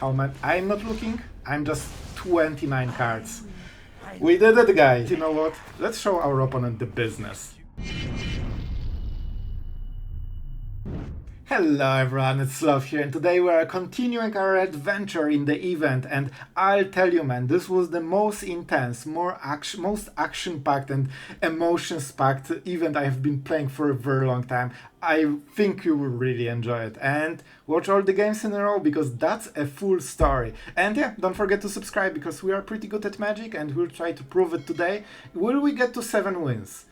how much? I'm not looking. I'm just 29 cards. We did it, guys. You know what? Let's show our opponent the business. Hello everyone, it's Sloth here, and today we are continuing our adventure in the event, and I'll tell you, man, this was the most intense, most action-packed and emotions-packed event I have been playing for a very long time. I think you will really enjoy it, and watch all the games in a row, because that's a full story. And yeah, don't forget to subscribe, because we are pretty good at Magic, and we'll try to prove it today. Will we get to 7 wins?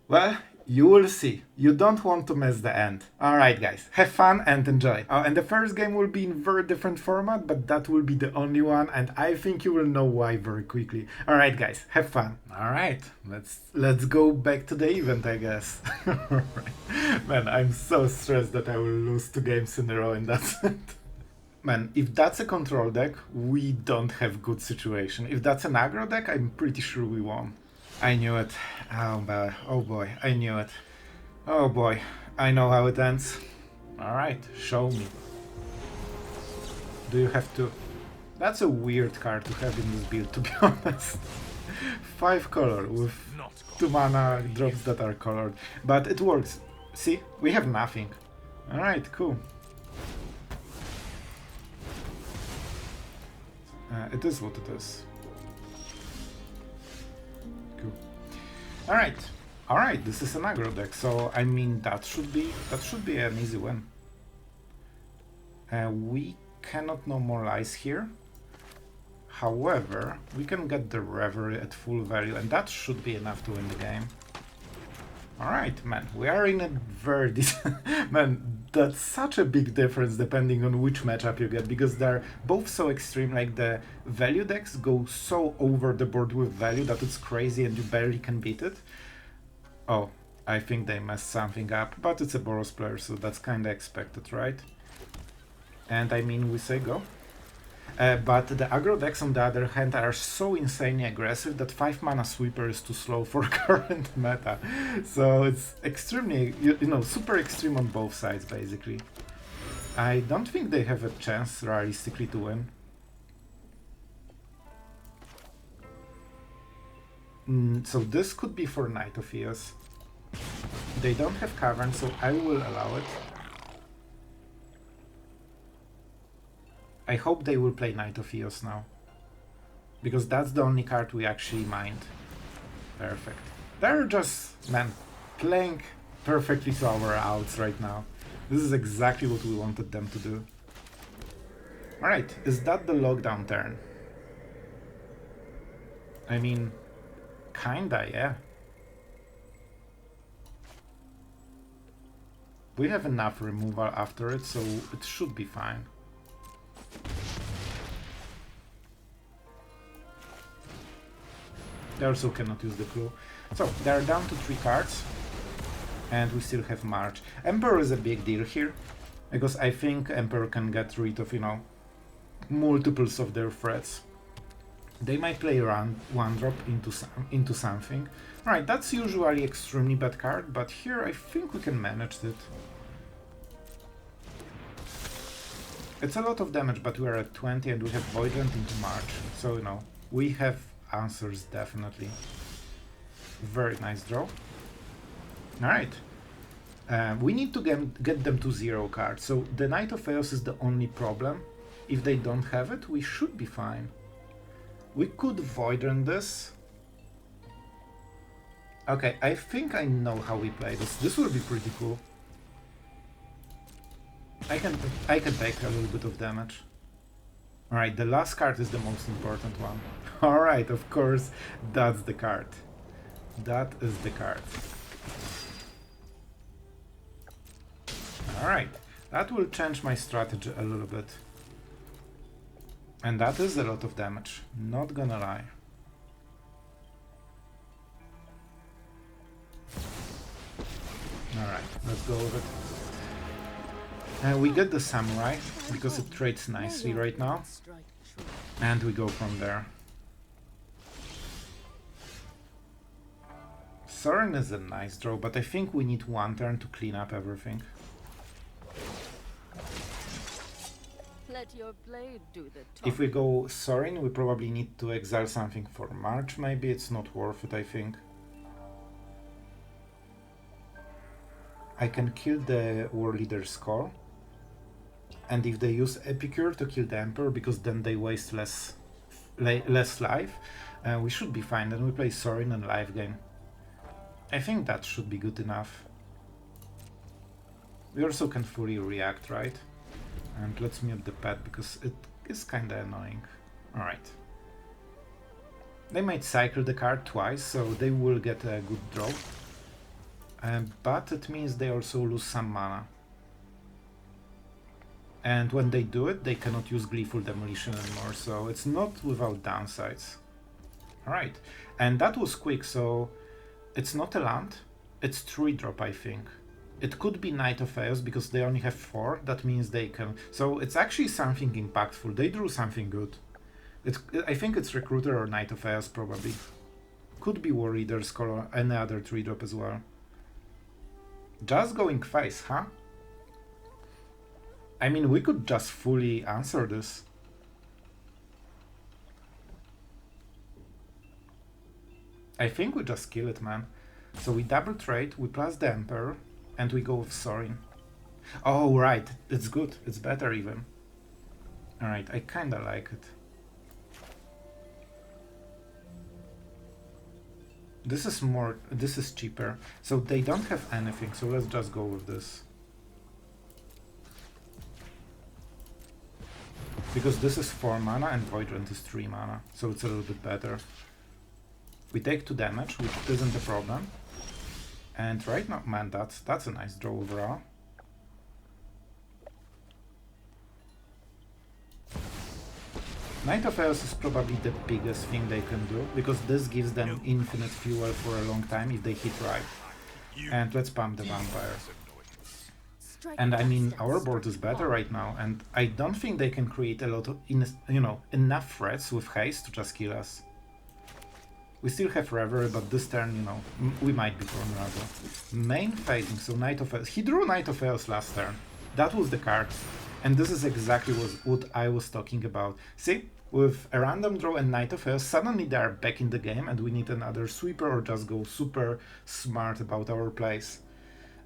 Well, you will see. You don't want to miss the end. Alright guys, have fun and enjoy. And the first game will be in very different format, but that will be the only one, and I think you will know why very quickly. Alright guys, have fun. Alright, let's go back to the event, I guess. Alright. Man, I'm so stressed that I will lose 2 games in a row, and that's it. Man, if that's a control deck, we don't have good situation. If that's an aggro deck, I'm pretty sure we won. I knew it. Oh boy, I knew it. Oh boy, I know how it ends. Alright, show me. Do you have to... That's a weird card to have in this build, to be honest. 5 color with 2 mana drops that are colored. But it works. See, we have nothing. Alright, cool. It is what it is. Cool. Alright, this is an aggro deck, so I mean that should be an easy win. We cannot normalize here. However, we can get the Revelry at full value, and that should be enough to win the game. Alright, man, we are in a very man, that's such a big difference depending on which matchup you get, because they're both so extreme. Like, the value decks go so over the board with value that it's crazy and you barely can beat it. Oh, I think they messed something up, but it's a Boros player, so that's kinda expected, right? And I mean, we say go. But the aggro decks, on the other hand, are so insanely aggressive that 5 mana sweeper is too slow for current meta. So it's extremely, you know, super extreme on both sides, basically. I don't think they have a chance, realistically, to win. So this could be for Knight of Eos. They don't have Cavern, so I will allow it. I hope they will play Knight of Eos now, because that's the only card we actually mined. Perfect. They're just, man, playing perfectly to our outs right now. This is exactly what we wanted them to do. Alright, is that the lockdown turn? I mean, kinda, yeah. We have enough removal after it, so it should be fine. They also cannot use the clue. So, they're down to 3 cards, and we still have March. Emperor is a big deal here, because I think Emperor can get rid of, you know, multiples of their threats. They might play around 1-drop into something. Alright, that's usually extremely bad card, but here I think we can manage it. It's a lot of damage, but we are at 20 and we have Void Rend into March, so, you know, we have answers, definitely. Very nice draw. Alright. We need to get them to 0 cards, so the Knight of Eos is the only problem. If they don't have it, we should be fine. We could Void Rend this. Okay, I think I know how we play this. This will be pretty cool. I can take a little bit of damage. Alright, the last card is the most important one. Alright, of course, that's the card. That is the card. Alright, that will change my strategy a little bit. And that is a lot of damage, not gonna lie. Alright, let's go with it. We get the Samurai, because it trades nicely right now. And we go from there. Sorin is a nice draw, but I think we need 1 turn to clean up everything. Let your blade do the talk. If we go Sorin, we probably need to exile something for March, maybe. It's not worth it, I think. I can kill the War Leader's Call. And if they use Epicure to kill the Emperor, because then they waste less life, we should be fine. Then we play Sorin and life gain. I think that should be good enough. We also can fully react, right? And let's mute the pet because it is kinda annoying. Alright. They might cycle the card twice, so they will get a good draw. But it means they also lose some mana. And when they do it, they cannot use Gleeful Demolition anymore, so it's not without downsides. Alright, and that was quick, so it's not a land, it's 3-drop, I think. It could be Knight of Chaos because they only have 4, that means they can... So it's actually something impactful, they drew something good. I think it's Recruiter or Knight of Chaos probably. Could be War Leader's Call or any other 3-drop as well. Just going face, huh? I mean, we could just fully answer this. I think we just kill it, man. So we double trade, we plus the Emperor, and we go with Sorin. Oh, right, it's good, it's better even. Alright, I kinda like it. This is cheaper. So they don't have anything, so let's just go with this. Because this is 4 mana and Void Rend is 3 mana, so it's a little bit better. We take 2 damage, which isn't a problem. And right now, man, that's a nice draw overall. Knight of Chaos is probably the biggest thing they can do, because this gives them infinite fuel for a long time if they hit right. And let's pump the Vampire. And I mean, our board is better right now, and I don't think they can create a lot of, enough threats with haste to just kill us. We still have Revelry, but this turn, we might be vulnerable. Main phasing, so Knight of Chaos. He drew Knight of Chaos last turn. That was the card. And this is exactly what I was talking about. See, with a random draw and Knight of Chaos, suddenly they are back in the game and we need another sweeper or just go super smart about our plays.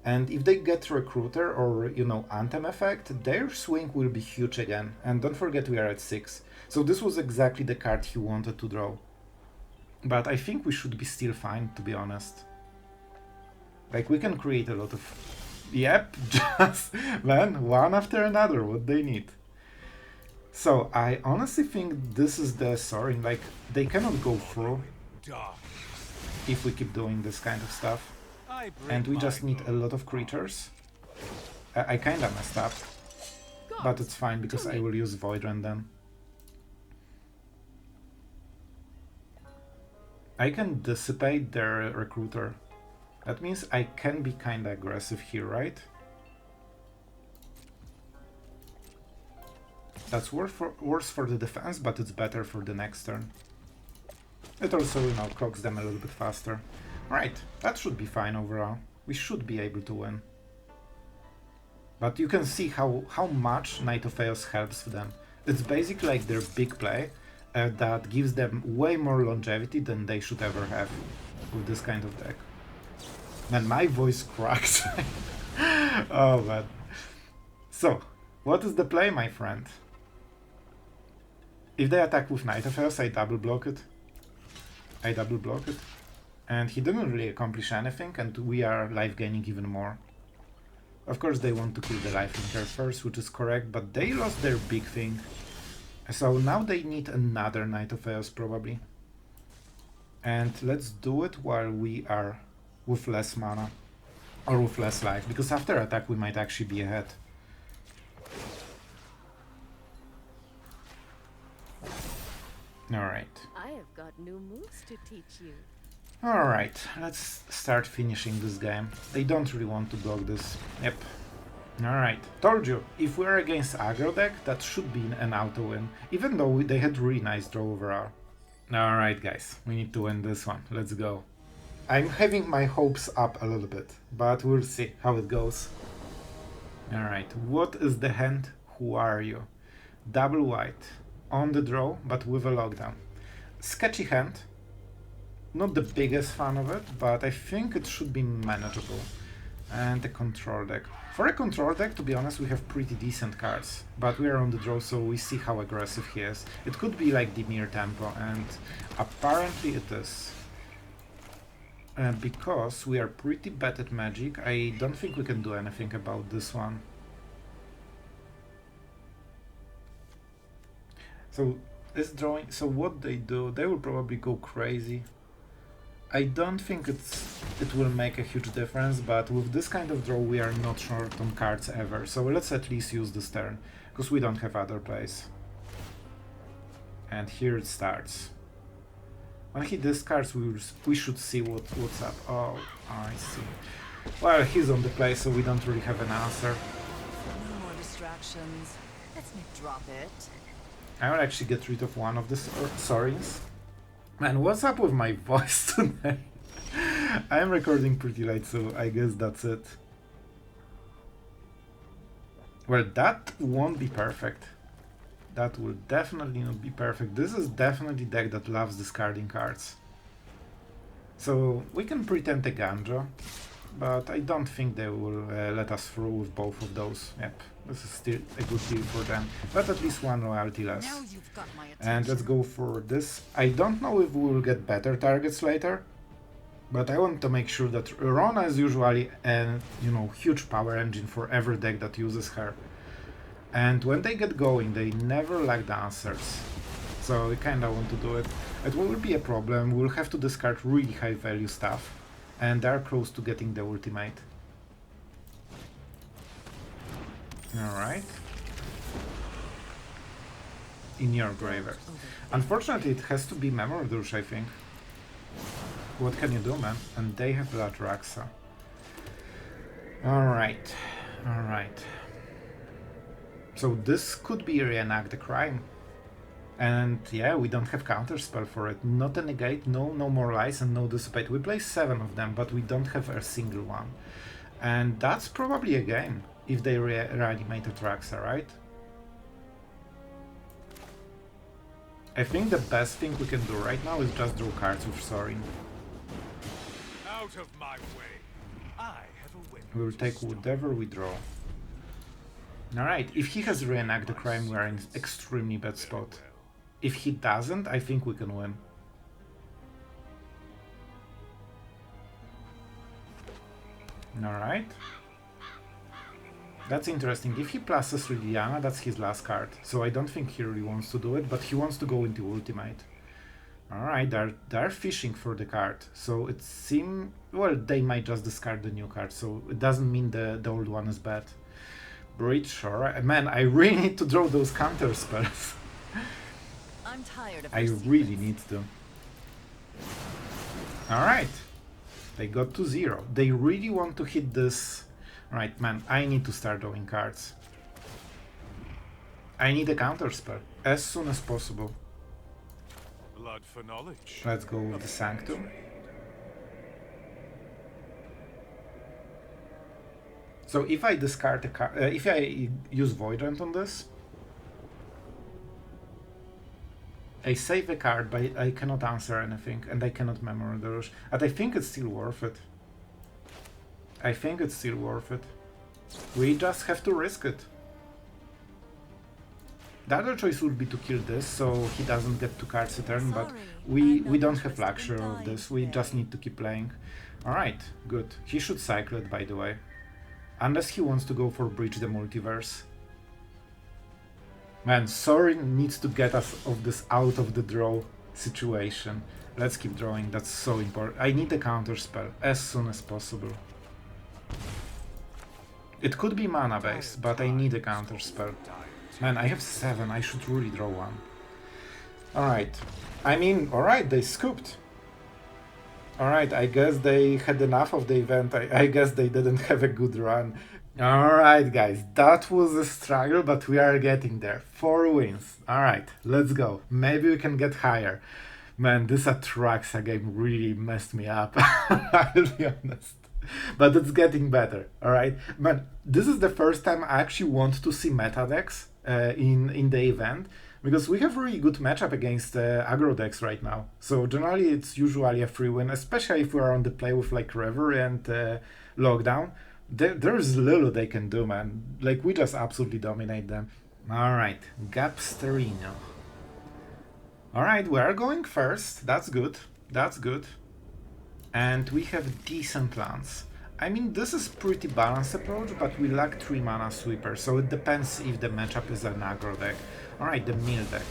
And if they get Recruiter or, Anthem effect, their swing will be huge again. And don't forget we are at 6. So this was exactly the card he wanted to draw. But I think we should be still fine, to be honest. Like, we can create a lot of... Yep, just, man, one after another, what they need. So, I honestly think this is the Sorin, like, they cannot go through if we keep doing this kind of stuff. And we just need a lot of creatures. I kinda messed up, but it's fine because I will use Void Rend then. I can Dissipate their Recruiter. That means I can be kinda aggressive here, right? That's worse for the defense, but it's better for the next turn. It also, clocks them a little bit faster. Right, that should be fine overall. We should be able to win. But you can see how much Knight of Chaos helps them. It's basically like their big play that gives them way more longevity than they should ever have with this kind of deck. Man, my voice cracks. Oh man. So, what is the play, my friend? If they attack with Knight of Chaos, I double block it. And he didn't really accomplish anything, and we are life gaining even more. Of course they want to kill the life linker first, which is correct, but they lost their big thing. So now they need another Knight of Chaos probably. And let's do it while we are with less mana. Or with less life, because after attack we might actually be ahead. Alright. I have got new moves to teach you. Alright, let's start finishing this game. They don't really want to block this. Yep. Alright, told you, if we're against aggro deck, that should be an auto win, even though they had really nice draw overall. Alright guys, we need to win this one, let's go. I'm having my hopes up a little bit, but we'll see how it goes. Alright, what is the hand? Who are you? Double white. On the draw, but with a lockdown. Sketchy hand. Not the biggest fan of it, but I think it should be manageable. And a control deck. For a control deck, to be honest, we have pretty decent cards. But we are on the draw, so we see how aggressive he is. It could be like Dimir Tempo, and apparently it is. Because we are pretty bad at magic, I don't think we can do anything about this one. So this drawing, so what they do, they will probably go crazy. I don't think it will make a huge difference, but with this kind of draw we are not short on cards ever, so let's at least use this turn, because we don't have other plays. And here it starts. When he discards, we should see what's up. Oh, I see. Well, he's on the play, so we don't really have an answer. No more distractions. Let's make drop it. I will actually get rid of one of the Sorins. Man, what's up with my voice today? I am recording pretty late, so I guess that's it. Well, that won't be perfect. That will definitely not be perfect. This is definitely a deck that loves discarding cards. So we can pretend a Ganja, but I don't think they will let us through with both of those. Yep, this is still a good deal for them, but at least one loyalty less. Now you've got my attention. And let's go for this. I don't know if we will get better targets later, but I want to make sure that Rona is usually a huge power engine for every deck that uses her. And when they get going, they never lack the answers. So we kinda want to do it. It will be a problem. We'll have to discard really high value stuff. And they're close to getting the ultimate. Alright. In your graveyard. Unfortunately, it has to be Memory Deluge, I think. What can you do, man? And they have Latraxa. Alright. Alright. So this could be Reenact the Crime. And yeah, we don't have counterspell for it. Not a Negate, no more Lies, and no Dissipate. We play 7 of them, but we don't have a single one. And that's probably a game, if they reanimate Atraxa, right? I think the best thing we can do right now is just draw cards with Sorin. Out of my way. I have a win. We'll take whatever we draw. Alright, if he has Reenact the Crime, we're in extremely bad spot. If he doesn't, I think we can win. Alright. That's interesting. If he pluses Liliana, that's his last card. So I don't think he really wants to do it, but he wants to go into Ultimate. Alright, they're fishing for the card. So it seems... Well, they might just discard the new card, so it doesn't mean the old one is bad. Breach, alright. Man, I really need to draw those counter spells. I'm tired of I really need to. Alright. They got to 0. They really want to hit this. Alright, man, I need to start drawing cards. I need a counter spell as soon as possible. Blood for knowledge. Let's go with the Sanctum. So if I discard a card, if I use Void Rend on this, I save a card, but I cannot answer anything, and I cannot Memory Deluge. And I think it's still worth it. I think it's still worth it. We just have to risk it. The other choice would be to kill this, so he doesn't get 2 cards a turn, but we don't have luxury of this. We just need to keep playing. Alright, good. He should cycle it, by the way. Unless he wants to go for Breach the Multiverse. Man, Sorin needs to get us of this out of the draw situation. Let's keep drawing, that's so important. I need a counter spell as soon as possible. It could be mana based, but I need a counter spell. Man, I have 7, I should really draw one. Alright. I mean, alright, they scooped. Alright, I guess they had enough of the event. I guess they didn't have a good run. Alright guys, that was a struggle, but we are getting there. 4 wins. Alright, let's go. Maybe we can get higher. Man, this Atraxa game really messed me up. I'll be honest. But it's getting better, alright? Man, this is the first time I actually want to see meta decks in the event, because we have really good matchup against aggro decks right now. So generally it's usually a free win, especially if we are on the play with like Reverie and Lockdown. There's little they can do, man. Like, we just absolutely dominate them. Alright, Gapsterino. Alright, we are going first. That's good. That's good. And we have decent lands. I mean, this is pretty balanced approach, but we lack 3 mana sweeper, so it depends if the matchup is an aggro deck. Alright, the mill deck.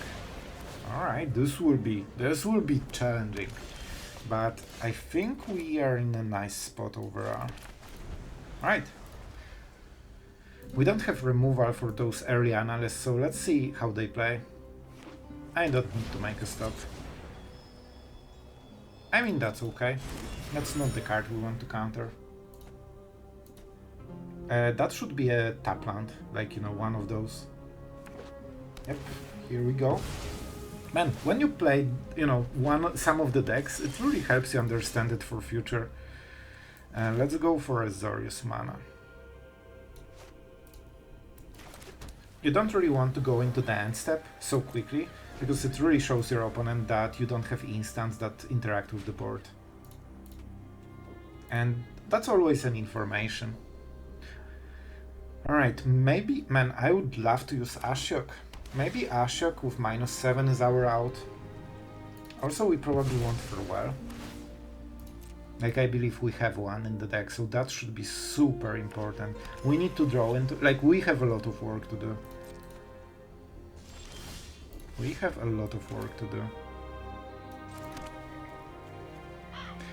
Alright, this will be challenging. But I think we are in a nice spot overall. Alright. We don't have removal for those early analysts, so let's see how they play. I don't need to make a stop. I mean, that's okay. That's not the card we want to counter. That should be a tap land, like, you know, one of those. Yep, here we go. Man, when you play, you know, some of the decks, it really helps you understand it for future. Let's go for a Azorius mana. You don't really want to go into the end step so quickly, because it really shows your opponent that you don't have instants that interact with the board. And that's always an information. Alright, maybe, man, I would love to use Ashiok. Maybe Ashiok with -7 is our out. Also, we probably want Farewell. Like, I believe we have one in the deck, so that should be super important. We need to draw into, like, we have a lot of work to do. We have a lot of work to do.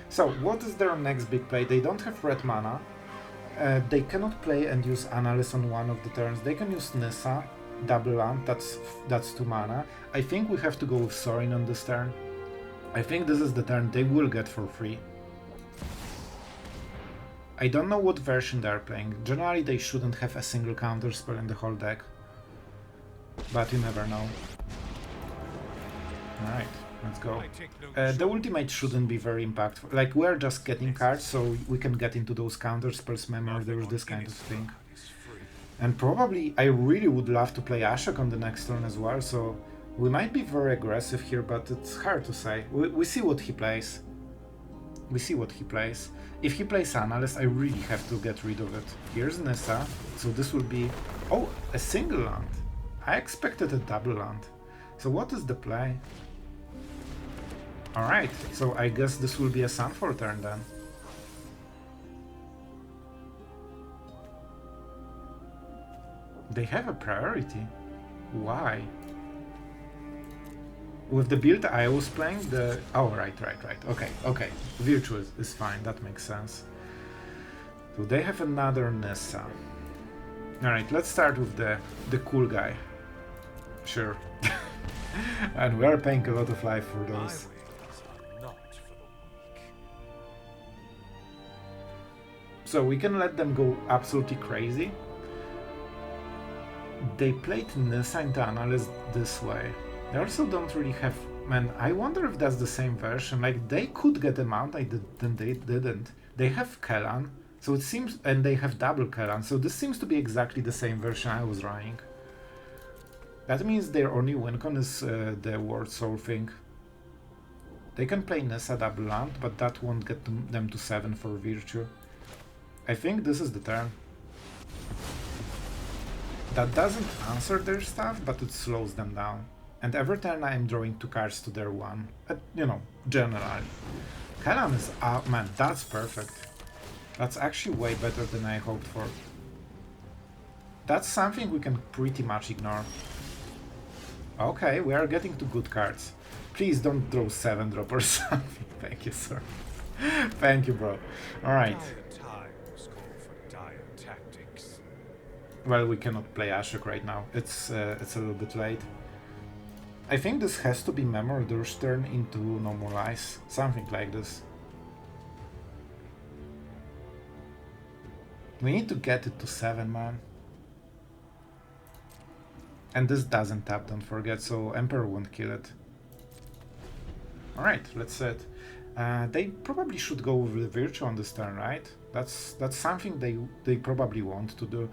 So, what is their next big play? They don't have red mana. They cannot play and use Analyst on one of the turns. They can use Nissa, double land, that's 2 mana. I think we have to go with Sorin on this turn. I think this is the turn they will get for free. I don't know what version they are playing. Generally they shouldn't have a single counter spell in the whole deck. But you never know. Alright, let's go. The ultimate shouldn't be very impactful. Like, we're just getting cards, so we can get into those counter spells, Memory Deluge, this kind of thing. And probably, I really would love to play Ashiok on the next turn as well, so we might be very aggressive here, but it's hard to say. We see what he plays. We see what he plays. If he plays Analyst, I really have to get rid of it. Here's Nissa, so this will be... Oh, a single land. I expected a double land. So what is the play? Alright, so I guess this will be a Sunfall turn then. They have a priority. Why? With the build I was playing, the... Oh, right. Okay. Virtue is fine, that makes sense. So they have another Nissa. Alright, let's start with the cool guy. Sure. And we are paying a lot of life for those. So we can let them go absolutely crazy. They played Nissa into Analyst this way. They also don't really have... Man, I wonder if that's the same version. Like, they could get a mount, then they didn't. They have Kellan, so it seems... And they have double Kellan, so this seems to be exactly the same version I was running. That means their only win con is the Word Soul thing. They can play Nissa double land, but that won't get them to 7 for Virtue. I think this is the turn. That doesn't answer their stuff, but it slows them down. And every turn I am drawing 2 cards to their 1. You know, generally. Kellan is out. Man, that's perfect. That's actually way better than I hoped for. That's something we can pretty much ignore. Okay, we are getting to good cards. Please don't draw 7-drop or something. Thank you, sir. Thank you, bro. Alright. Well, we cannot play Ashiok right now. It's a little bit late. I think this has to be Memory Deluge turn into Normalize. Something like this. We need to get it to 7, man. And this doesn't tap, don't forget, so Emperor won't kill it. Alright, let's set. They probably should go with the Virtue on this turn, right? That's something they probably want to do.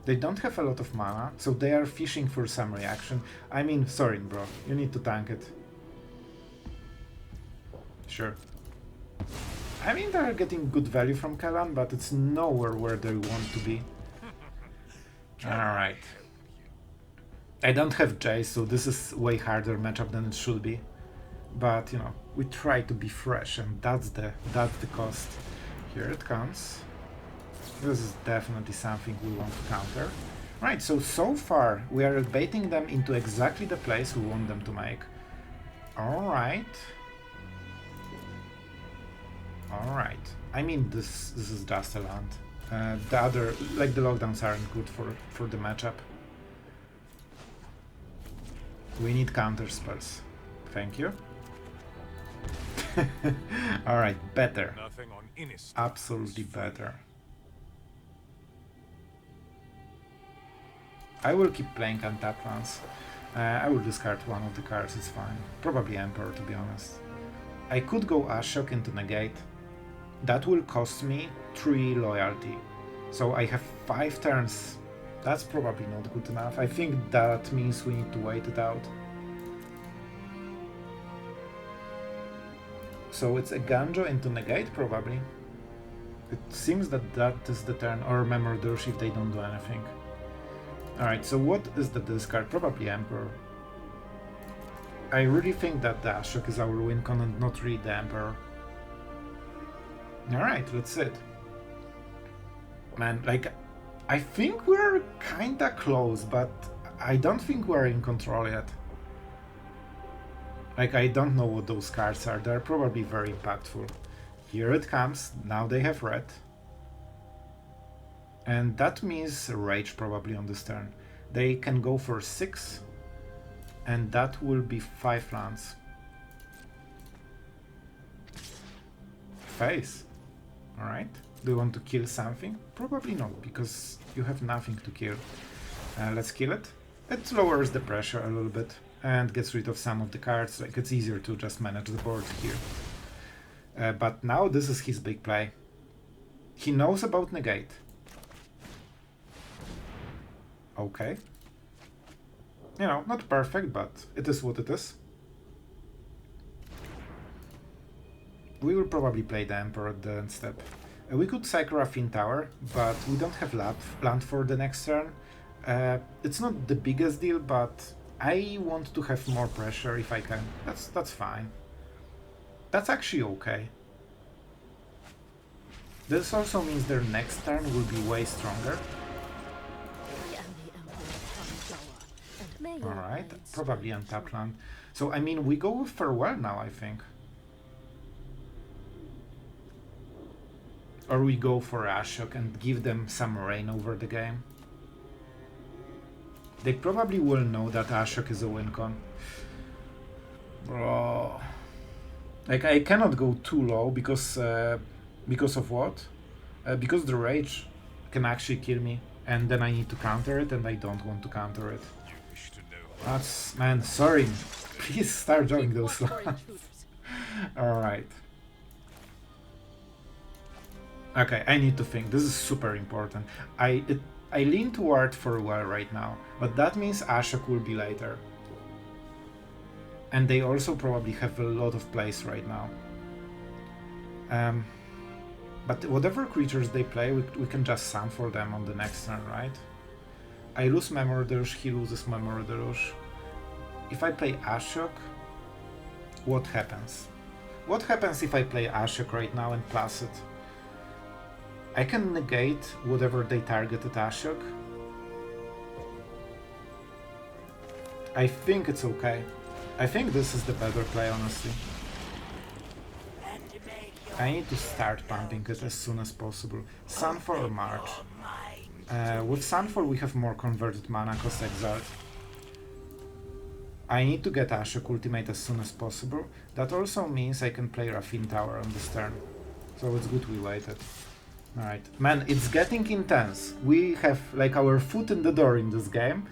They don't have a lot of mana, so they are fishing for some reaction. I mean, Sorin, bro, you need to tank it. Sure. I mean, they're getting good value from Kalan, but it's nowhere where they want to be. Alright. I don't have Jace, so this is way harder matchup than it should be. But, you know, we try to be fresh, and that's the cost. Here it comes. This is definitely something we want to counter. Right, so far we are baiting them into exactly the place we want them to make. Alright. Alright. I mean, this is just a land. The other, like the lockdowns aren't good for the matchup. We need counter spells. Thank you. Alright, better. Absolutely better. I will keep playing untapped ones. I will discard one of the cards, it's fine. Probably Emperor, to be honest. I could go Ashiok into Negate. That will cost me 3 loyalty. So I have 5 turns. That's probably not good enough. I think that means we need to wait it out. So it's a Ganjo into Negate, probably. It seems that is the turn, or Memory Deluge if they don't do anything. Alright, so what is the discard? Probably Emperor. I really think that the Ashiok is our win con and not really the Emperor. Alright, that's it. Man, like, I think we're kinda close, but I don't think we're in control yet. Like, I don't know what those cards are. They're probably very impactful. Here it comes. Now they have red. And that means Rage probably on this turn. They can go for 6. And that will be 5 lands. Face. Alright. Do you want to kill something? Probably not, because you have nothing to kill. Let's kill it. It lowers the pressure a little bit and gets rid of some of the cards. Like, it's easier to just manage the board here. But now this is his big play. He knows about Negate. Okay. You know, not perfect, but it is what it is. We will probably play the Emperor at the end step. We could cycle Raffine Tower, but we don't have land for the next turn. It's not the biggest deal, but I want to have more pressure if I can. That's fine. That's actually okay. This also means their next turn will be way stronger. Alright, probably untapped land. So, I mean, we go with Farewell now, I think. Or we go for Ashiok and give them some reign over the game. They probably will know that Ashiok is a win con. Bro. Like, I cannot go too low because of what? Because the Rage can actually kill me. And then I need to counter it, and I don't want to counter it. That's, man, sorry. Please start joining those slots. Alright. Okay, I need to think. This is super important. I lean toward Farewell right now, but that means Ashiok will be later. And they also probably have a lot of plays right now. But whatever creatures they play, we can just Sunfall them on the next turn, right? I lose Memory Deluge, he loses Memory Deluge. If I play Ashiok, what happens? What happens if I play Ashiok right now and plus it? I can negate whatever they targeted Ashiok. I think it's okay. I think this is the better play, honestly. I need to start pumping it as soon as possible. Sunfall or March? With Sunfall we have more converted mana cost exiled. I need to get Ashiok ultimate as soon as possible. That also means I can play Raffine Tower on this turn. So it's good we waited. Alright. Man, it's getting intense. We have like our foot in the door in this game,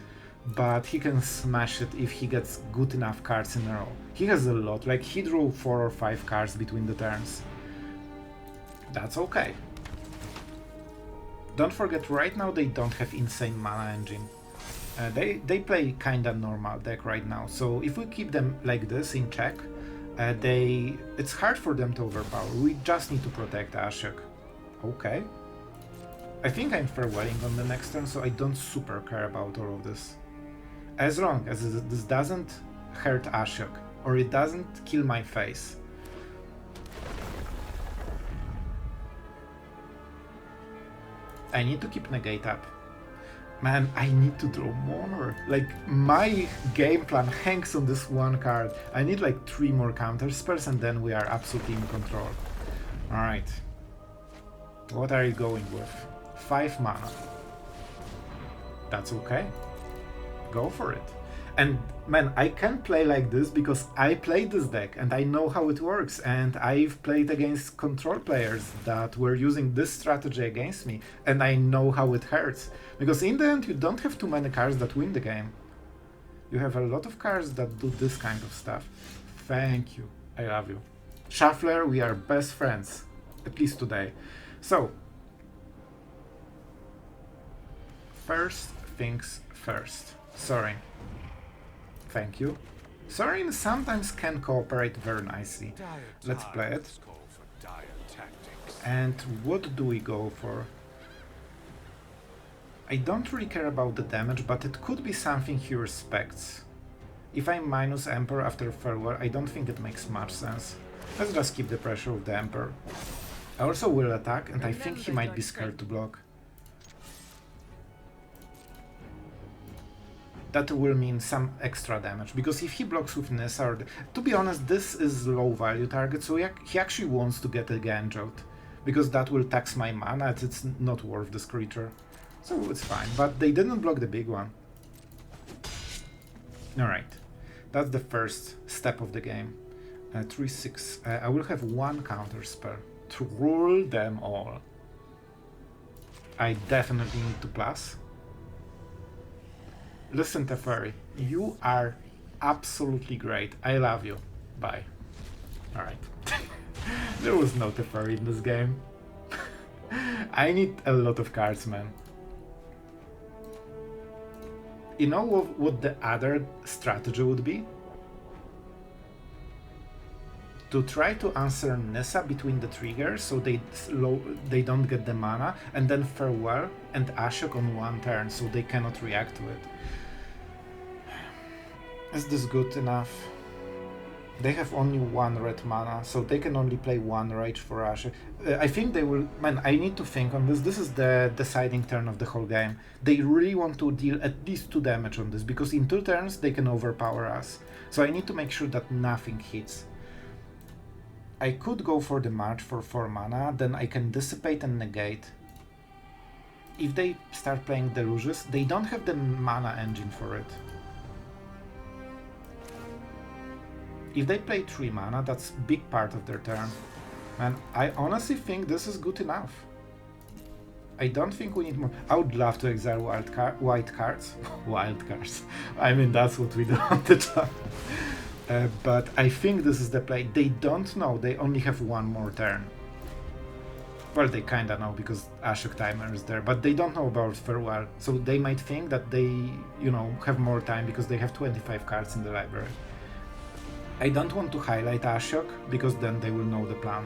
but he can smash it if he gets good enough cards in a row. He has a lot, like he drew 4 or 5 cards between the turns. That's okay. Don't forget, right now they don't have insane mana engine. They play kinda normal deck right now, so if we keep them like this in check, it's hard for them to overpower. We just need to protect Ashiok. Okay. I think I'm farewelling on the next turn, so I don't super care about all of this. As long as this doesn't hurt Ashiok, or it doesn't kill my face. I need to keep Negate up. Man, I need to draw more. Like, my game plan hangs on this one card. I need like 3 more counter spells and then we are absolutely in control. Alright. What are you going with? 5 mana. That's okay. Go for it. And man, I can play like this because I played this deck and I know how it works, and I've played against control players that were using this strategy against me, and I know how it hurts. Because in the end, you don't have too many cards that win the game. You have a lot of cards that do this kind of stuff. Thank you. I love you. Shuffler, we are best friends. At least today. So, first things first. Sorin. Thank you. Sorin sometimes can cooperate very nicely. Let's play it. And what do we go for? I don't really care about the damage, but it could be something he respects. If I minus Emperor after Farewell, I don't think it makes much sense. Let's just keep the pressure of the Emperor. I also will attack, and I think he might be scared to block. That will mean some extra damage, because if he blocks with Nissa, to be honest, this is low value target, so he actually wants to get a Ganjot, because that will tax my mana, it's not worth this creature. So it's fine, but they didn't block the big one. Alright, that's the first step of the game. 3-6, I will have 1 counter spell to rule them all. I definitely need to plus. Listen, Teferi, you are absolutely great. I love you. Bye. Alright. There was no Teferi in this game. I need a lot of cards, man. You know what the other strategy would be? To try to answer Nissa between the triggers so they don't get the mana, and then Farewell and Ashiok on 1 turn so they cannot react to it. Is this good enough? They have only 1 red mana, so they can only play 1 Rage for Ashiok. I think they will... Man, I need to think on this. This is the deciding turn of the whole game. They really want to deal at least 2 damage on this, because in 2 turns they can overpower us. So I need to make sure that nothing hits. I could go for the March for 4 mana, then I can Dissipate and Negate. If they start playing Deluges, they don't have the mana engine for it. If they play 3 mana, that's a big part of their turn. And I honestly think this is good enough. I don't think we need more. I would love to exile white cards. Wild cards. I mean, that's what we do on the top. But I think this is the play. They don't know, they only have 1 more turn. Well, they kinda know because Ashiok timer is there, but they don't know about Farewell. So they might think that they, you know, have more time because they have 25 cards in the library. I don't want to highlight Ashiok because then they will know the plan.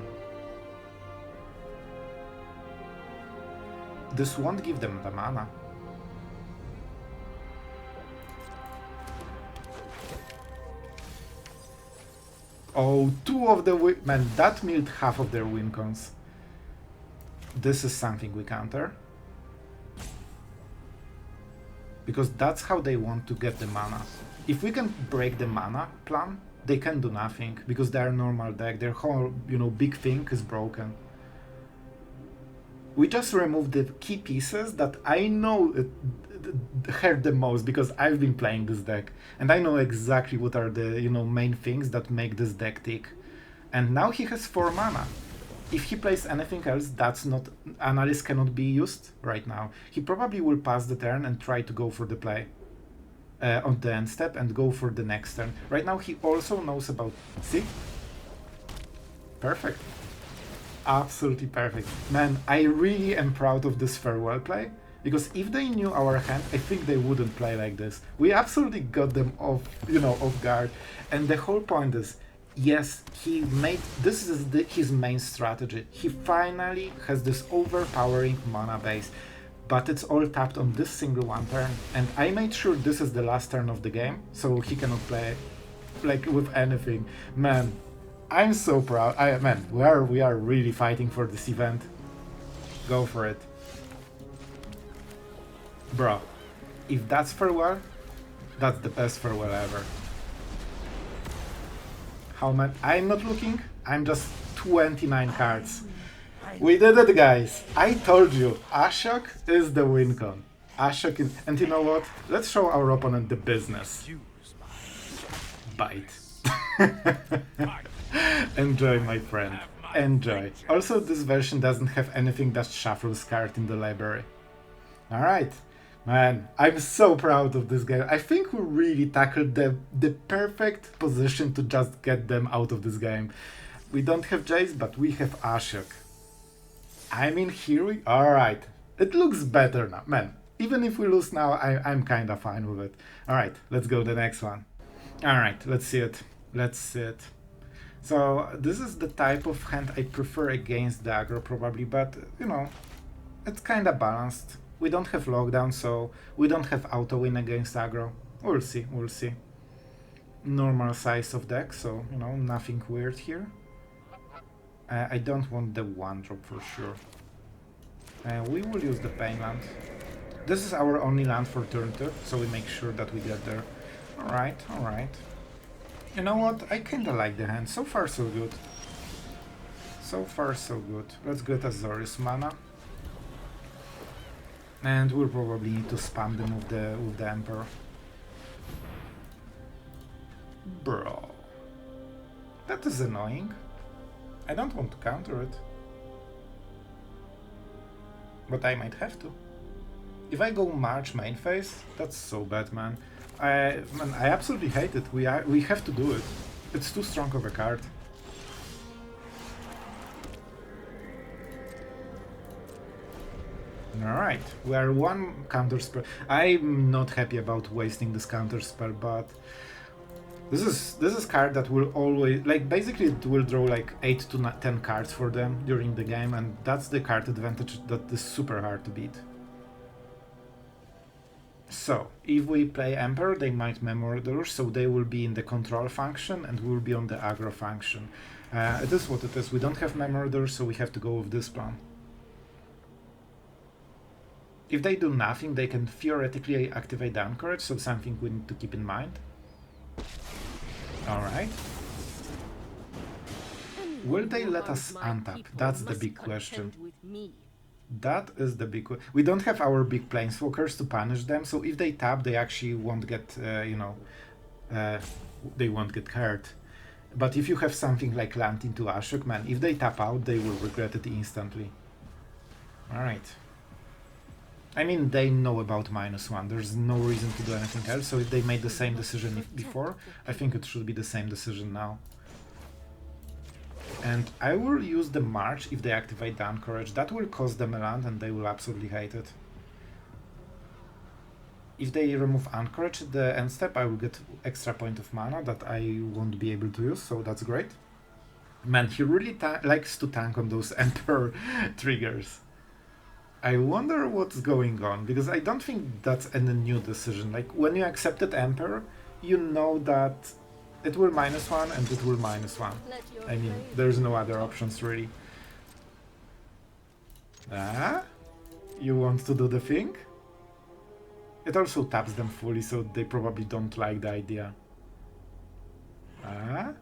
This won't give them the mana. Oh, 2 of the man, that milled half of their win cons. This is something we counter. Because that's how they want to get the mana. If we can break the mana plan, they can do nothing, because they are normal deck, their whole, you know, big thing is broken. We just removed the key pieces that I know hurt the most, because I've been playing this deck, and I know exactly what are the, you know, main things that make this deck tick. And now he has 4 mana. If he plays anything else, that's not... Analyst cannot be used right now. He probably will pass the turn and try to go for the play. On the end step and go for the next turn. Right now he also knows about... See? Perfect. Absolutely perfect. Man, I really am proud of this farewell play, because if they knew our hand, I think they wouldn't play like this. We absolutely got them off, off guard. And the whole point is, yes, he made, this is his main strategy. He finally has this overpowering mana base, but it's all tapped on this single one turn. And I made sure this is the last turn of the game, so he cannot play like with anything. Man, I'm so proud. Man, we are really fighting for this event. Go for it. Bro, if that's farewell, that's the best farewell ever. How many? I'm not looking. I'm just 29 cards. We did it, guys. I told you, Ashiok is the win con. Ashiok is, and you know what? Let's show our opponent the business. Bite. Enjoy, my friend. Enjoy. Also, this version doesn't have anything that shuffles card in the library. Alright. Man, I'm so proud of this game. I think we really tackled the perfect position to just get them out of this game. We don't have Jace, but we have Ashiok. I mean, here we... Alright. It looks better now. Man, even if we lose now, I'm kinda fine with it. Alright, let's go to the next one. Alright, let's see it. Let's see it. So, this is the type of hand I prefer against the aggro, probably, but, it's kinda balanced. We don't have lockdown, so we don't have auto win against aggro. We'll see, we'll see. Normal size of deck, so, nothing weird here. I don't want the one drop for sure. We will use the Pain land. This is our only land for turn 2, so we make sure that we get there. Alright, alright. You know what? I kinda like the hand. So far, so good. So far, so good. Let's get Azorius mana. And we'll probably need to spam them with the Emperor. Bro. That is annoying. I don't want to counter it. But I might have to. If I go March main phase, that's so bad, man. I absolutely hate it. We have to do it. It's too strong of a card. Alright, we are one counter spell. I'm not happy about wasting this counter spell, but this is card that will always, like, basically it will draw like 8 to 10 cards for them during the game, and that's the card advantage that is super hard to beat. So, if we play Emperor, they might Memory Deluge, so they will be in the control function and will be on the aggro function. It is what it is. We don't have Memory Deluge, so we have to go with this plan. If they do nothing, they can theoretically activate the Anchorage, so something we need to keep in mind. Alright. Will they let us untap? That's the big question. That is the big... We don't have our big planeswalkers to punish them, so if they tap, they actually won't get, they won't get hurt. But if you have something like land into Ashiok, man, if they tap out, they will regret it instantly. Alright. I mean, they know about -1, there's no reason to do anything else, so if they made the same decision before, I think it should be the same decision now. And I will use the March if they activate the Anchorage. That will cost them a land and they will absolutely hate it. If they remove Anchorage at the end step, I will get extra point of mana that I won't be able to use, so that's great. Man, he really likes to tank on those Emperor triggers. I wonder what's going on, because I don't think that's a new decision. Like, when you accepted Emperor, you know that it will -1 and it will -1. I mean, there's no other options really. Ah? You want to do the thing? It also taps them fully, so they probably don't like the idea. Ah?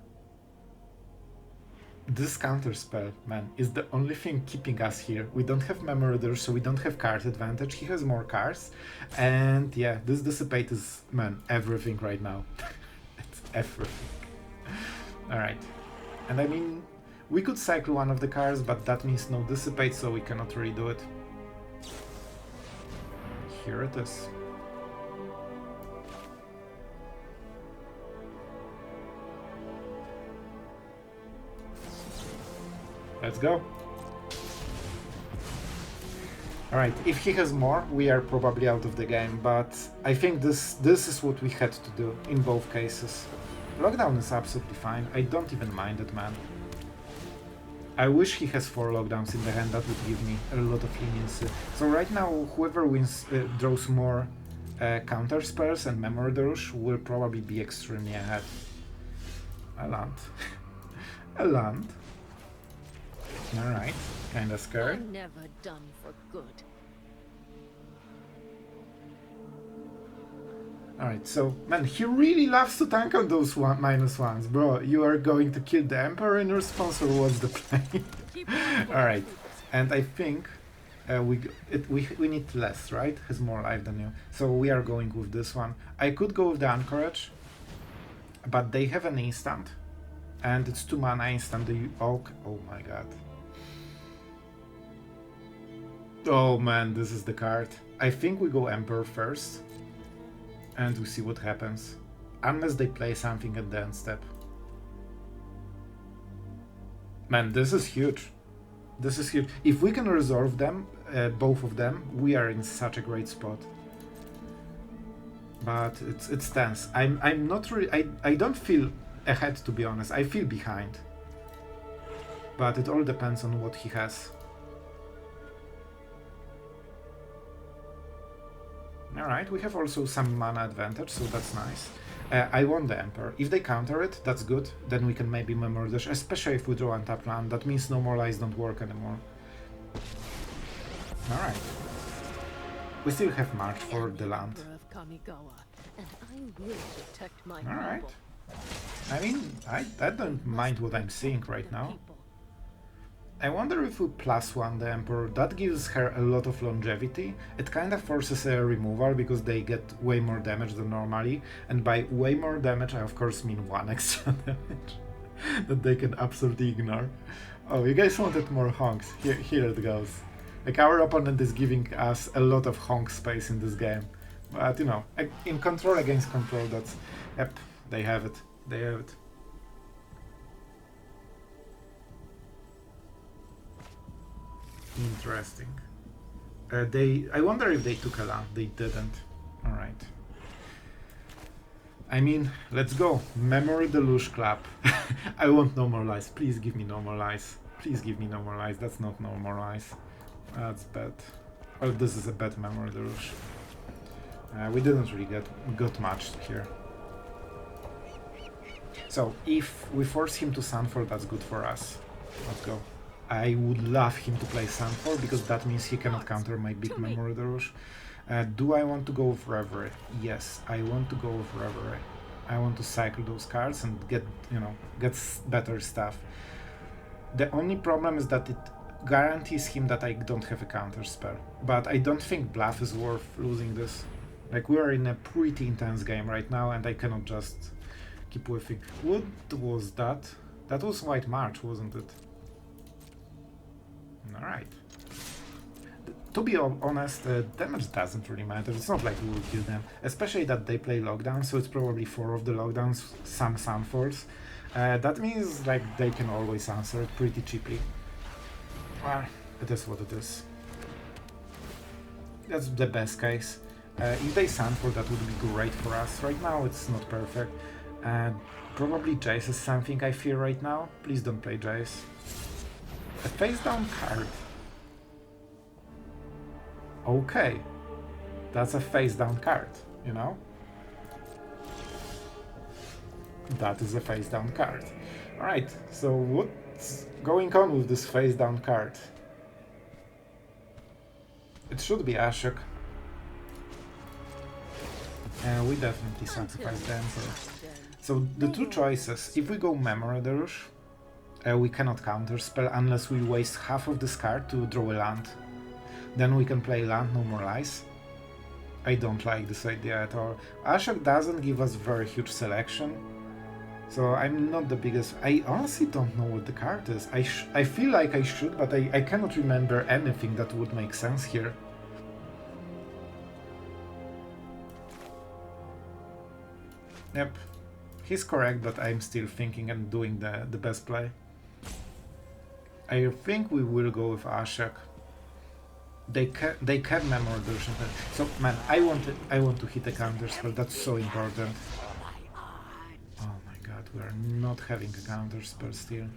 This counterspell, man, is the only thing keeping us here. We don't have Memory Deluge, so we don't have card advantage. He has more cards. And yeah, this Dissipate is, man, everything right now. It's everything. Alright. And I mean, we could cycle one of the cards, but that means no Dissipate, so we cannot redo it. Here it is. Let's go. Alright, if he has more, we are probably out of the game, but I think this is what we had to do in both cases. Lockdown is absolutely fine, I don't even mind it, man. I wish he has 4 lockdowns in the hand, that would give me a lot of leniency. So right now, whoever wins draws more counter spells and Memory Deluge will probably be extremely ahead. A land. A land. Alright, kinda scary. I'm never done for good. Alright, so, man, he really loves to tank on those -1s, bro. You are going to kill the Emperor in response, or what's the plan? Alright, and I think we need less, right? Has more life than you. So we are going with this one. I could go with the Anchorage, but they have an instant, and it's 2 mana instant. Oh my god. Oh man, this is the card. I think we go Emperor first, and we see what happens. Unless they play something at the end step. Man, this is huge. This is huge. If we can resolve them, both of them, we are in such a great spot. But it's tense. I'm not really. I don't feel ahead, to be honest. I feel behind. But it all depends on what he has. Alright, we have also some mana advantage, so that's nice. I want the Emperor. If they counter it, that's good. Then we can maybe Memory Deluge, especially if we draw untapped land. That means no more lies don't work anymore. Alright. We still have March for the land. Alright. I mean, I don't mind what I'm seeing right now. I wonder if we +1 the Emperor, that gives her a lot of longevity. It kind of forces a removal because they get way more damage than normally, and by way more damage I of course mean 1 extra damage that they can absolutely ignore. Oh, you guys wanted more honks. Here it goes. Like, our opponent is giving us a lot of honk space in this game. But you know, in control against control, that's... Yep, they have it. They have it. Interesting. I wonder if they took a land. They didn't. Alright. I mean, let's go. Memory Deluge clap. I want normalize. Please give me normalize. Please give me normalize. That's not normalize. That's bad. Oh, this is a bad Memory Deluge. We didn't really got matched here. So, if we force him to Sunfall, that's good for us. Let's go. I would love him to play Sunfall, because that means he cannot counter my big Memory Deluge. Do I want to go with Revelry? Yes, I want to go with Revelry. I want to cycle those cards and get, get better stuff. The only problem is that it guarantees him that I don't have a counter spell. But I don't think Bluff is worth losing this. Like, we are in a pretty intense game right now, and I cannot just keep whiffing. What was that? That was White March, wasn't it? Alright. To be honest, damage doesn't really matter. It's not like we will kill them. Especially that they play lockdowns, so it's probably 4 of the lockdowns, some Sunfalls. That means like they can always answer it pretty cheaply. Well, it is what it is. That's the best case. If they Sunfall, that would be great for us. Right now it's not perfect. Probably Jace is something I fear right now. Please don't play Jace. A face down card. Okay. That's a face down card, you know? That is a face down card. Alright, so what's going on with this face down card? It should be Ashiok. And we definitely sacrifice the Emperor. So the two choices, if we go Memory Deluge, we cannot counterspell unless we waste half of this card to draw a land. Then we can play land, no more lies. I don't like this idea at all. Ashiok doesn't give us very huge selection, so I'm not the biggest... I honestly don't know what the card is. I feel like I should, but I cannot remember anything that would make sense here. Yep, he's correct, but I'm still thinking and doing the best play. I think we will go with Ashiok. They can Memory Deluge. So man, I want to hit a counter spell. That's so important. Oh my god, we are not having a counter spell still.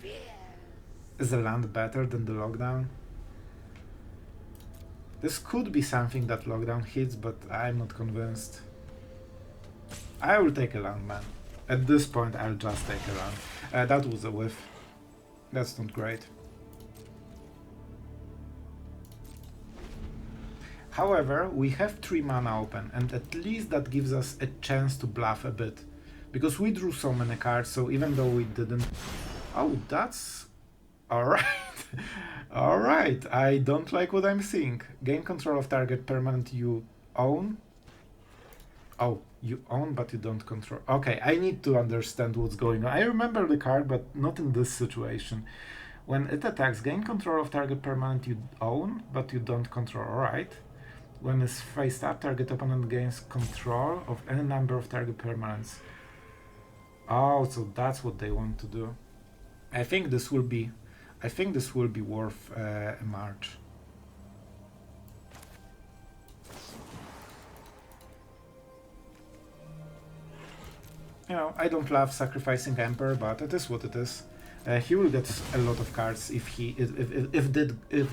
Is the land better than the lockdown? This could be something that lockdown hits, but I'm not convinced. I will take a land, man. At this point, I'll just take a land. That was a whiff. That's not great. However, we have 3 mana open, and at least that gives us a chance to bluff a bit. Because we drew so many cards, so even though we didn't... Oh, that's... Alright. Alright, I don't like what I'm seeing. Gain control of target permanent you own. Oh, you own but you don't control. Okay, I need to understand what's going on. I remember the card, but not in this situation. When it attacks, gain control of target permanent you own, but you don't control. Alright. When it's faced up, target opponent gains control of any number of target permanents. Oh, so that's what they want to do. I think this will be worth a march. You know, I don't love sacrificing Emperor, but it is what it is. He will get a lot of cards if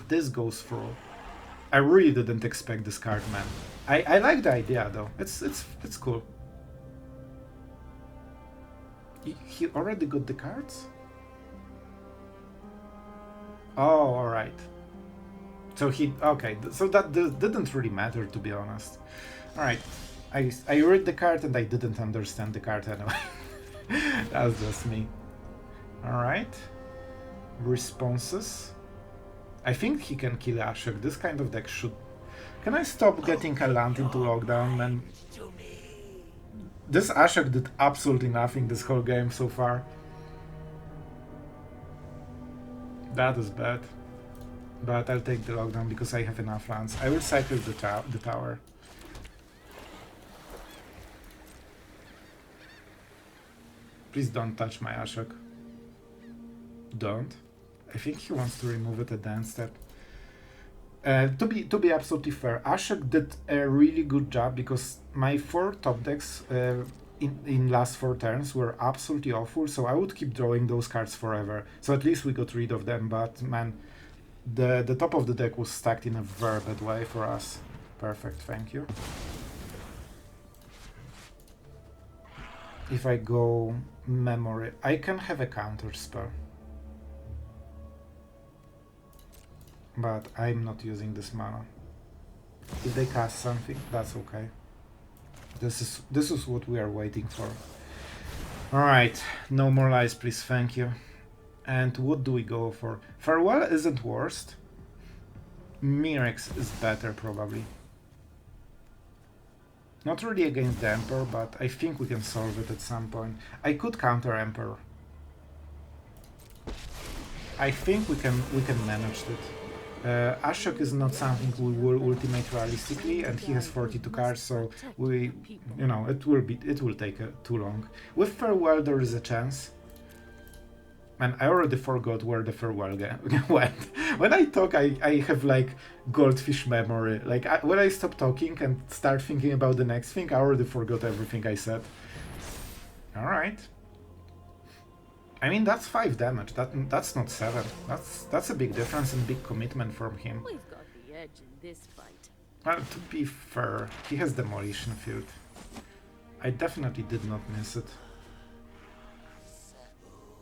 this goes through. I really didn't expect this card, man. I like the idea though. It's cool. He already got the cards? Oh, alright. So okay, so that didn't really matter, to be honest. Alright, I read the card and I didn't understand the card anyway. That's just me. Alright. Responses. I think he can kill Ashiok. This kind of deck should... Can I stop getting a land into lockdown, man? This Ashiok did absolutely nothing this whole game so far. That is bad. But I'll take the lockdown because I have enough lands. I will cycle the tower. Please don't touch my Ashiok. Don't. I think he wants to remove it at the end step. To be absolutely fair, Ashiok did a really good job because my 4 top decks in last 4 turns were absolutely awful, so I would keep drawing those cards forever. So at least we got rid of them, but man, the top of the deck was stacked in a very bad way for us. Perfect, thank you. If I go memory, I can have a counter spell. But I'm not using this mana. If they cast something, that's okay. This is what we are waiting for. Alright, no more lies please, thank you. And what do we go for? Farewell isn't worst. Mirrex is better probably. Not really against the Emperor, but I think we can solve it at some point. I could counter Emperor. I think we can manage it. Ashiok is not something we will ultimate realistically, and he has 42 cards, so we, you know, it will take too long. With Farewell there is a chance. Man, I already forgot where the Farewell went. When I talk, I have like goldfish memory. Like when I stop talking and start thinking about the next thing, I already forgot everything I said. All right. I mean, that's 5 damage. That's not 7. That's a big difference and big commitment from him. We've got the edge in this fight. Well, to be fair, he has Demolition Field. I definitely did not miss it.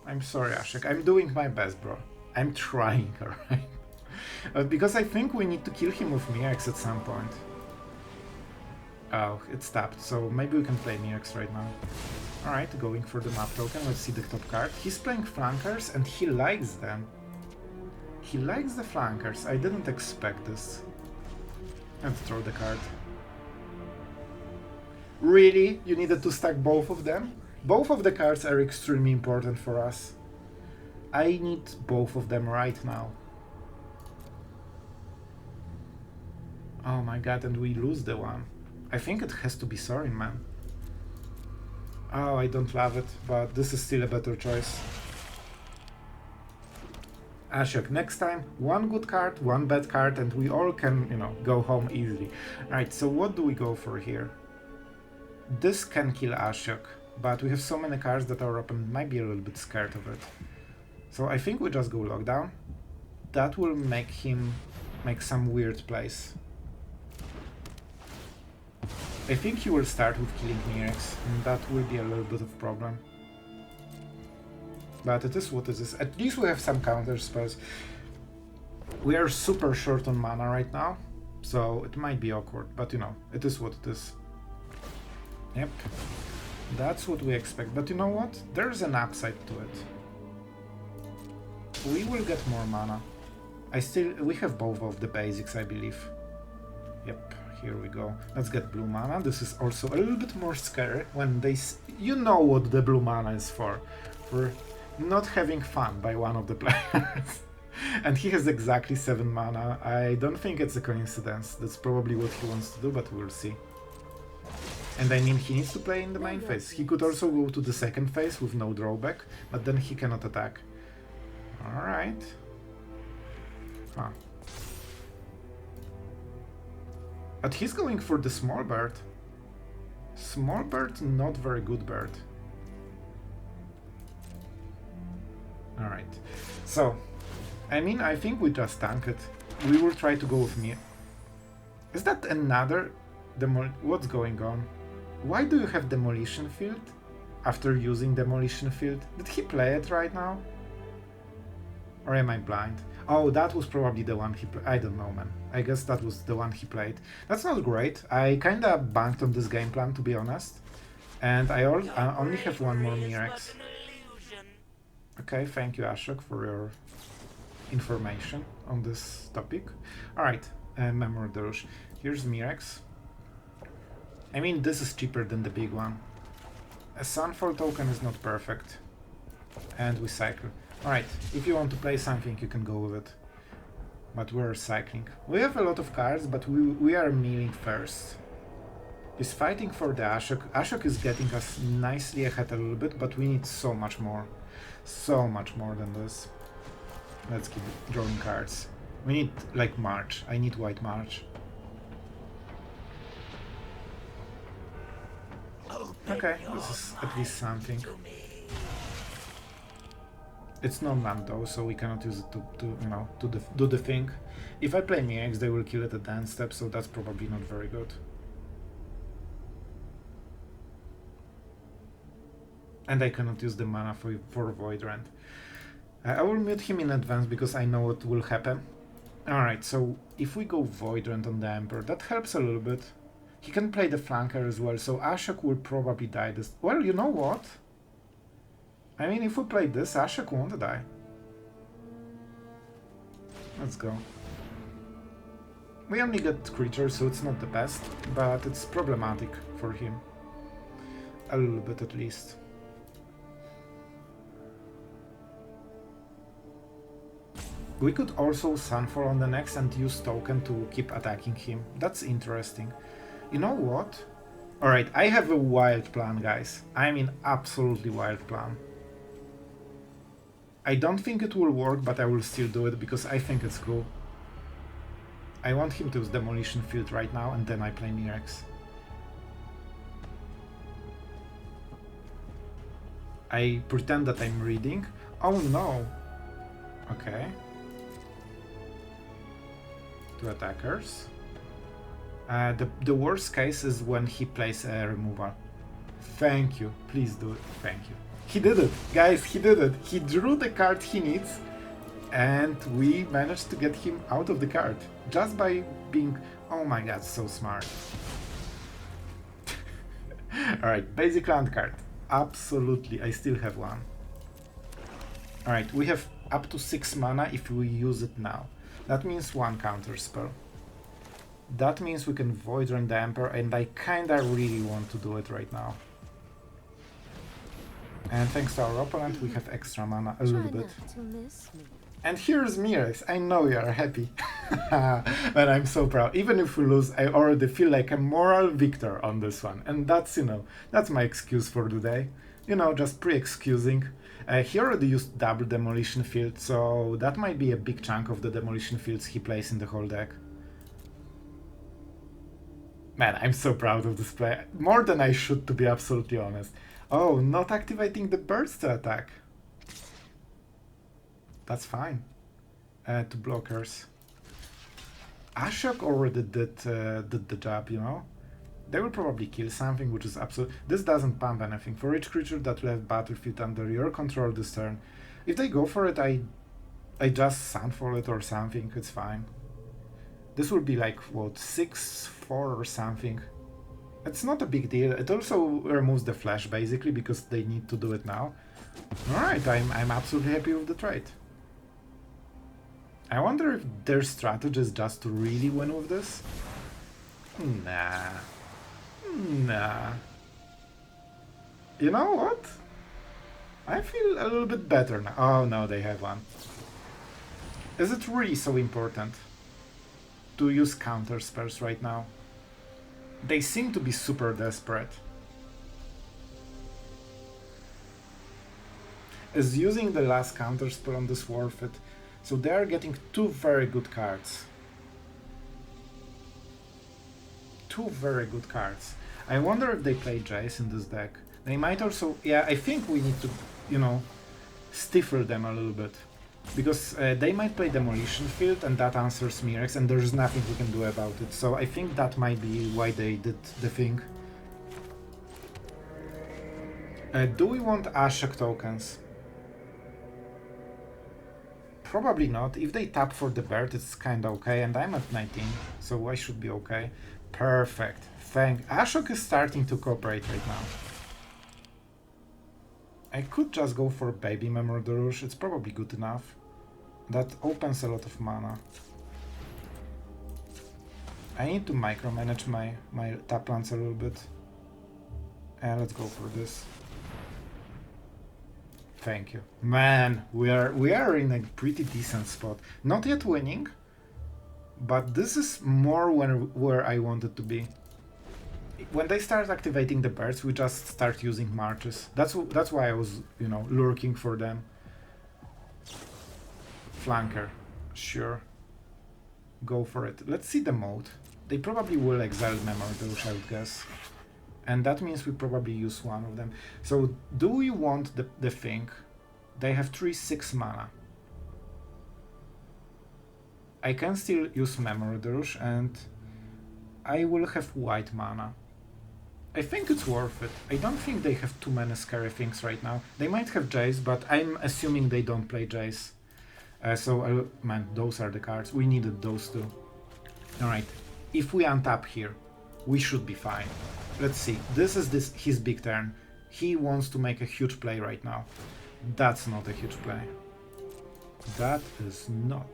I'm sorry, Ashiok. I'm doing my best, bro. I'm trying, alright? Because I think we need to kill him with Mirrex at some point. Oh, it's tapped, so maybe we can play Mirrex right now. Alright, going for the map token. Let's see the top card. He's playing flankers and he likes them. He likes the flankers. I didn't expect this. Let's throw the card. Really? You needed to stack both of them? Both of the cards are extremely important for us. I need both of them right now. Oh my god, and we lose the one. I think it has to be Sorin, man. Oh, I don't love it, but this is still a better choice. Ashiok, next time, one good card, one bad card, and we all can, you know, go home easily. Alright, so what do we go for here? This can kill Ashiok, but we have so many cards that our opponent might be a little bit scared of it. So I think we just go lockdown. That will make him make some weird plays. I think he will start with killing Mirrex, and that will be a little bit of a problem. But it is what it is. At least we have some counter spells. We are super short on mana right now, so it might be awkward, but you know, it is what it is. Yep, that's what we expect. But you know what? There's an upside to it. We will get more mana. We have both of the basics, I believe. Yep, here we go. Let's get blue mana. This is also a little bit more scary when you know what the blue mana is for. For not having fun by one of the players. And he has exactly 7 mana. I don't think it's a coincidence. That's probably what he wants to do, but we'll see. And I mean, he needs to play in the main phase. He could also go to the second phase with no drawback, but then he cannot attack. Alright. Huh. But he's going for the small bird. Small bird, not very good bird. Alright. So, I mean, I think we just tank it. We will try to go with me. Is that another what's going on? Why do you have Demolition Field after using Demolition Field? Did he play it right now? Or am I blind? Oh, that was probably the one he played. I don't know, man. I guess that was the one he played. That's not great. I kinda banked on this game plan, to be honest. And I only have one more Mirrex. Okay, thank you, Ashiok, for your information on this topic. Alright, Memory Deluge. Here's Mirrex. I mean, this is cheaper than the big one. A Sunfall token is not perfect. And we cycle. Alright, if you want to play something, you can go with it. But we're cycling. We have a lot of cards, but we are milling first. He's fighting for the Ashiok. Ashiok is getting us nicely ahead a little bit, but we need so much more. So much more than this. Let's keep drawing cards. We need, like, March. I need White March. Okay, this is at least something. It's non-land though, so we cannot use it to you know, do the thing. If I play Mirrex, they will kill it at the end step, so that's probably not very good. And I cannot use the mana for Void Rend. I will mute him in advance because I know what will happen. Alright, so if we go Void Rend on the Emperor, that helps a little bit. He can play the flanker as well, so Ashiok will probably die this. Well, you know what? I mean, if we play this, Ashiok won't die. Let's go. We only get creatures, so it's not the best, but it's problematic for him. A little bit at least. We could also Sunfall on the next and use token to keep attacking him. That's interesting. You know what? Alright, I have a wild plan, guys. I mean, absolutely wild plan. I don't think it will work, but I will still do it because I think it's cool. I want him to use Demolition Field right now, and then I play Mirrex. I pretend that I'm reading. Oh no! Okay. 2 attackers. The worst case is when he plays a removal. Thank you. Please do it. Thank you. He did it. Guys, he did it. He drew the card he needs and we managed to get him out of the card. Just by being... Oh my god, so smart. Alright, basic land card. Absolutely, I still have one. Alright, we have up to 6 mana if we use it now. That means 1 counter spell. That means we can Void Rend the Emperor, and I kinda really want to do it right now. And thanks to our opponent, we have extra mana a little bit. And here's Mirrex. I know you are happy. But I'm so proud. Even if we lose, I already feel like a moral victor on this one. And that's, you know, that's my excuse for today. you know, just pre-excusing. He already used double demolition field, so that might be a big chunk of the demolition fields he plays in the whole deck. Man, I'm so proud of this play. More than I should, to be absolutely honest. Oh, not activating the birds to attack. That's fine. 2 blockers. Ashiok already did the job, you know? They will probably kill something, which is absolute. This doesn't pump anything. For each creature that will have battlefield under your control this turn, if they go for it, I just Sunfall it or something. It's fine. This will be like what 6/4 or something. It's not a big deal. It also removes the flash basically because they need to do it now. All right, I'm absolutely happy with the trade. I wonder if their strategy is just to really win with this. Nah. Nah. You know what? I feel a little bit better now. Oh no, they have one. Is it really so important to use counter spells right now? They seem to be super desperate. Is using the last counter spell on this worth it? So they are getting 2 very good cards. 2 very good cards. I wonder if they play Jace in this deck. They might also... Yeah, I think we need to, you know, stifle them a little bit. Because they might play Demolition Field and that answers Mirrex and there's nothing we can do about it. So I think that might be why they did the thing. Do we want Ashiok tokens? Probably not. If they tap for the bird, it's kinda okay, and I'm at 19, so I should be okay. Perfect. Ashiok is starting to cooperate right now. I could just go for Baby Memory Deluge, it's probably good enough. That opens a lot of mana. I need to micromanage my tap lands a little bit. And let's go for this. Thank you. Man, we are in a pretty decent spot. Not yet winning, but this is more where I wanted to be. When they start activating the birds, we just start using marches. That's why I was, you know, lurking for them. Flanker, sure. Go for it. Let's see the mode. They probably will exile Memory Deluge, I would guess. And that means we probably use one of them. So do we want the thing? They have 3/6 mana. I can still use Memory Deluge and I will have white mana. I think it's worth it. I don't think they have too many scary things right now. They might have Jace, but I'm assuming they don't play Jace. Man, those are the cards. We needed those two. Alright, if we untap here, we should be fine. Let's see, this is his big turn. He wants to make a huge play right now. That's not a huge play. That is not.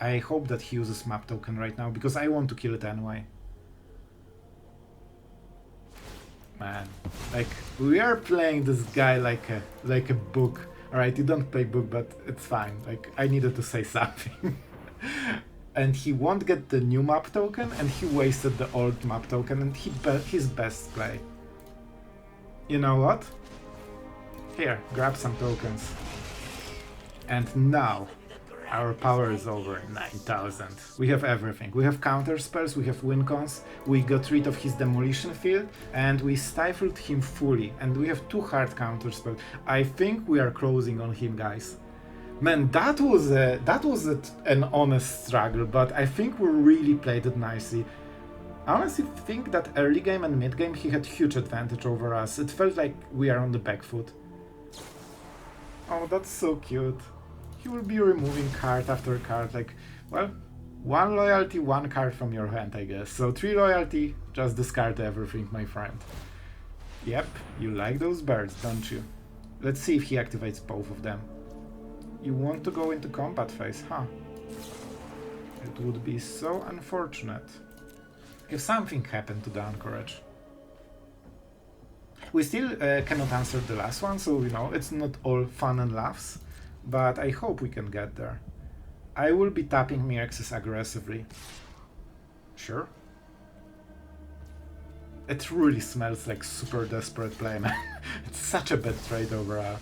I hope that he uses map token right now, because I want to kill it anyway. Man, like, we are playing this guy like a book. Alright, you don't play book, but it's fine. Like, I needed to say something. And he won't get the new map token, and he wasted the old map token, and his best play. You know what? Here, grab some tokens. And now, our power is over 9,000. We have everything. We have counter spells, we have win cons, we got rid of his demolition field, and we stifled him fully. And we have 2 hard counter spells. I think we are closing on him, guys. Man, that was an honest struggle, but I think we really played it nicely. I honestly think that early game and mid game he had huge advantage over us. It felt like we are on the back foot. Oh, that's so cute. He will be removing card after card, like, well, 1 loyalty, 1 card from your hand, I guess. So 3 loyalty, just discard everything, my friend. Yep, you like those birds, don't you? Let's see if he activates both of them. You want to go into combat phase, huh? It would be so unfortunate if something happened to the Anchorage. We still cannot answer the last one, so you know, it's not all fun and laughs, but I hope we can get there. I will be tapping Mirrexes aggressively. Sure. It really smells like super desperate play, man. It's such a bad trade overall.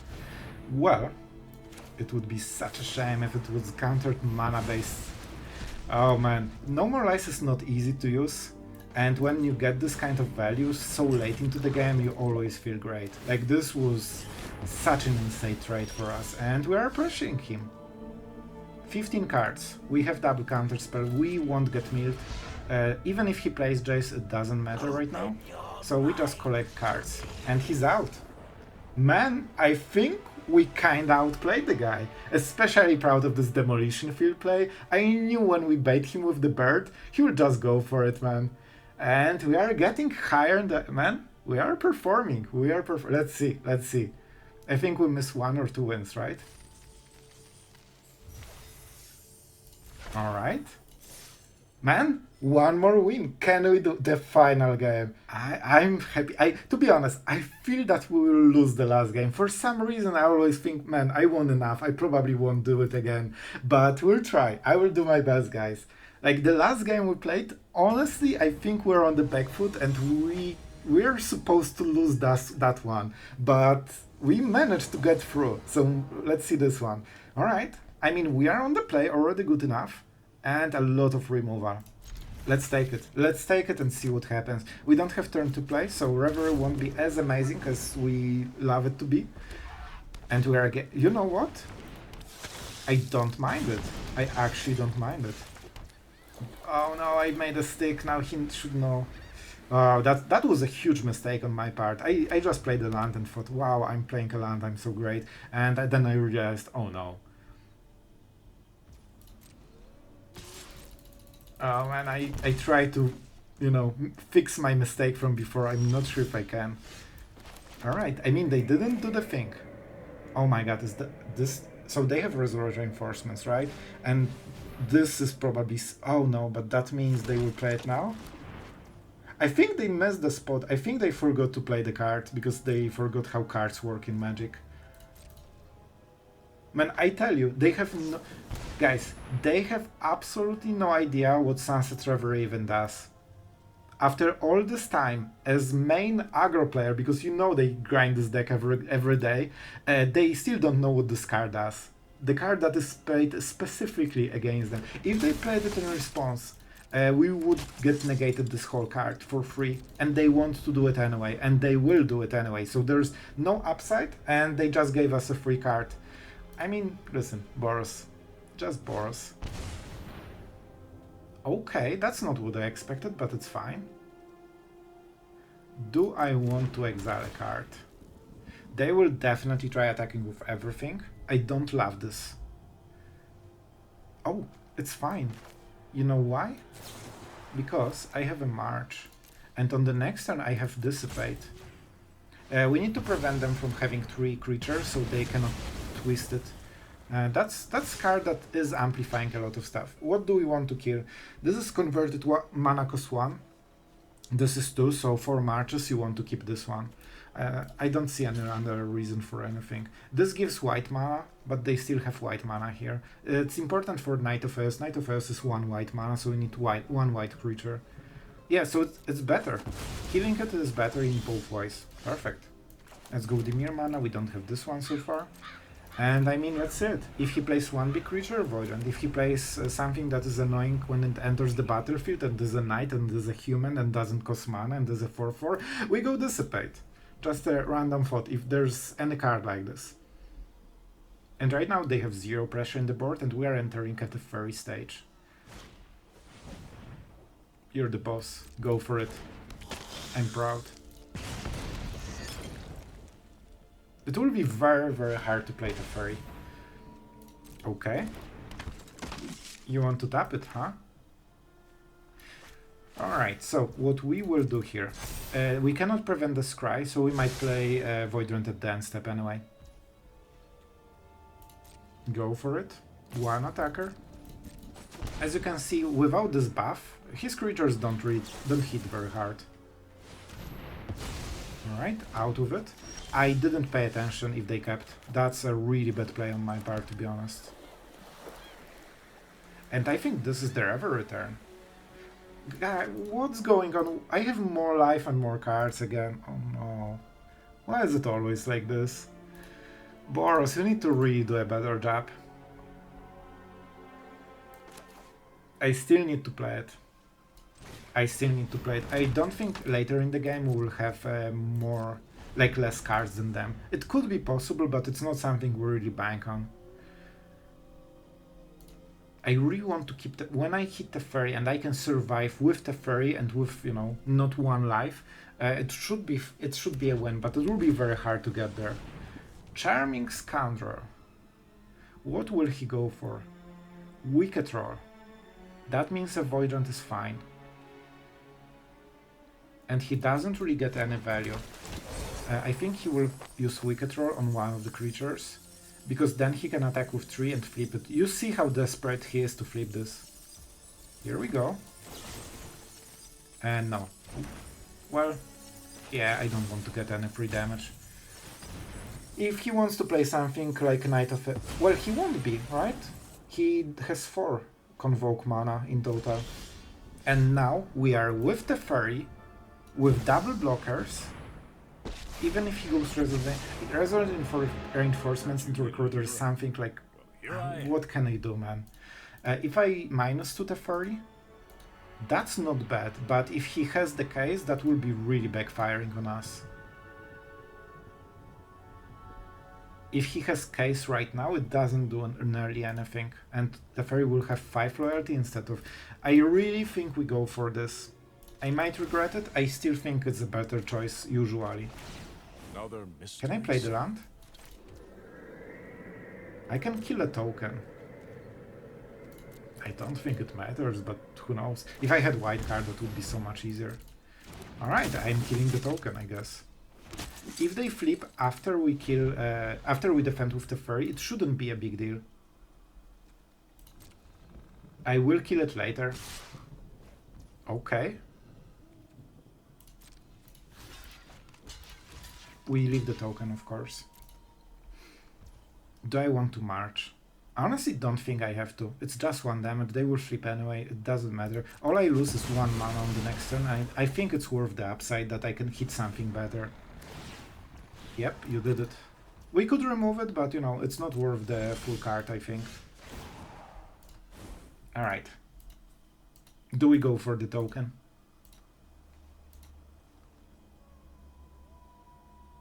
Well, it would be such a shame if it was countered mana based. Oh man, No More Lies is not easy to use, and when you get this kind of values so late into the game, you always feel great. Like, this was such an insane trade for us, and we are pressuring him. 15 cards, we have double counterspell, we won't get milled. Even if he plays Jace, it doesn't matter right now. So we just collect cards, and he's out. Man, I think we kinda outplayed the guy. Especially proud of this demolition field play. I knew when we bait him with the bird, he would just go for it, man. And we are getting higher in the... Man, we are performing. Let's see. I think we miss 1 or 2 wins, right? Alright. Man, 1 more win. Can we do the final game? I'm happy. To be honest, I feel that we will lose the last game. For some reason, I always think, man, I won enough. I probably won't do it again. But we'll try. I will do my best, guys. Like, the last game we played, honestly, I think we're on the back foot and we're supposed to lose that one. But we managed to get through. So let's see this one. Alright. I mean, we are on the play, already good enough. And a lot of removal. Let's take it. Let's take it and see what happens. We don't have turn to play, so Revelry won't be as amazing as we love it to be. And we are again... You know what? I don't mind it. I actually don't mind it. Oh no, I made a stick. Now he should know. Oh, that was a huge mistake on my part. I just played a land and thought, wow, I'm playing a land, I'm so great. And then I realized, oh no. Oh man, I try to, you know, fix my mistake from before. I'm not sure if I can. Alright, I mean, they didn't do the thing. Oh my god, is this... So they have Resurrect Reinforcements, right? And this is probably... Oh no, but that means they will play it now? I think they missed the spot. I think they forgot to play the card, because they forgot how cards work in Magic. Man, I tell you, they have no... Guys, they have absolutely no idea what Sunset Revelry even does. After all this time, as main aggro player, because you know they grind this deck every day, they still don't know what this card does. The card that is played specifically against them. If they played it in response, we would get negated this whole card for free. And they want to do it anyway, and they will do it anyway. So there's no upside, and they just gave us a free card. I mean, listen, Boros. Just Boros. Okay, that's not what I expected, but it's fine. Do I want to exile a card? They will definitely try attacking with everything. I don't love this. Oh, it's fine. You know why? Because I have a March. And on the next turn I have Dissipate. We need to prevent them from having 3 creatures so they cannot twist it. That's card that is amplifying a lot of stuff. What do we want to kill? This is converted to mana cost 1. This is 2, so 4 marches, you want to keep this one. I don't see any other reason for anything. This gives white mana, but they still have white mana here. It's important for Knight of Earth. Knight of Earth is 1 white mana, so we need one white creature. Yeah, so it's better. Killing it is better in both ways. Perfect. Let's go Dimir mana, we don't have this one so far. And I mean, that's it. If he plays 1 big creature, Void Rend. If he plays something that is annoying when it enters the battlefield and is a knight and is a human and doesn't cost mana and is a 4/4, we go Dissipate. Just a random thought, if there's any card like this. And right now they have 0 pressure in the board and we are entering at the Teferi stage. You're the boss. Go for it. I'm proud. It will be very, very hard to play Teferi. Okay. You want to tap it, huh? Alright, so what we will do here. We cannot prevent the Scry, so we might play Void Rend at the end step anyway. Go for it. 1 attacker. As you can see, without this buff, his creatures don't hit very hard. Alright, out of it. I didn't pay attention if they kept. That's a really bad play on my part, to be honest. And I think this is their ever return. God, what's going on? I have more life and more cards again. Oh no. Why is it always like this? Boros, you need to really do a better job. I still need to play it. I don't think later in the game we will have more, like less cards than them. It could be possible, but it's not something we really bank on. I really want to keep when I hit Teferi and I can survive with Teferi and with, you know, not one life, it should be a win, but it will be very hard to get there. Charming Scoundrel. What will he go for? Wicked Roar. That means a Void Rend is fine. And he doesn't really get any value. I think he will use Wicked Roar on one of the creatures, because then he can attack with 3 and flip it. You see how desperate he is to flip this. Here we go. And no. Well, yeah, I don't want to get any free damage. If he wants to play something like Knight of... Well, he won't be, right? He has 4 Convoke mana in total. And now we are with the Teferi, with double blockers. Even if he goes Resolute Reinforcements into Recruiter is something like... what can I do, man? If I -2 Teferi, that's not bad, but if he has the case, that will be really backfiring on us. If he has case right now, it doesn't do nearly anything, and Teferi will have 5 loyalty instead of... I really think we go for this. I might regret it, I still think it's a better choice, usually. Can I play the land? I can kill a token. I don't think it matters, but who knows. If I had white card, that would be so much easier. Alright, I'm killing the token, I guess. If they flip after we kill, after we defend with the Teferi, it shouldn't be a big deal. I will kill it later. Okay. We leave the token, of course. Do I want to march? I honestly don't think I have to. It's just 1 damage. They will flip anyway. It doesn't matter. All I lose is 1 mana on the next turn. I think it's worth the upside that I can hit something better. Yep, you did it. We could remove it, but you know, it's not worth the full card, I think. Alright. Do we go for the token?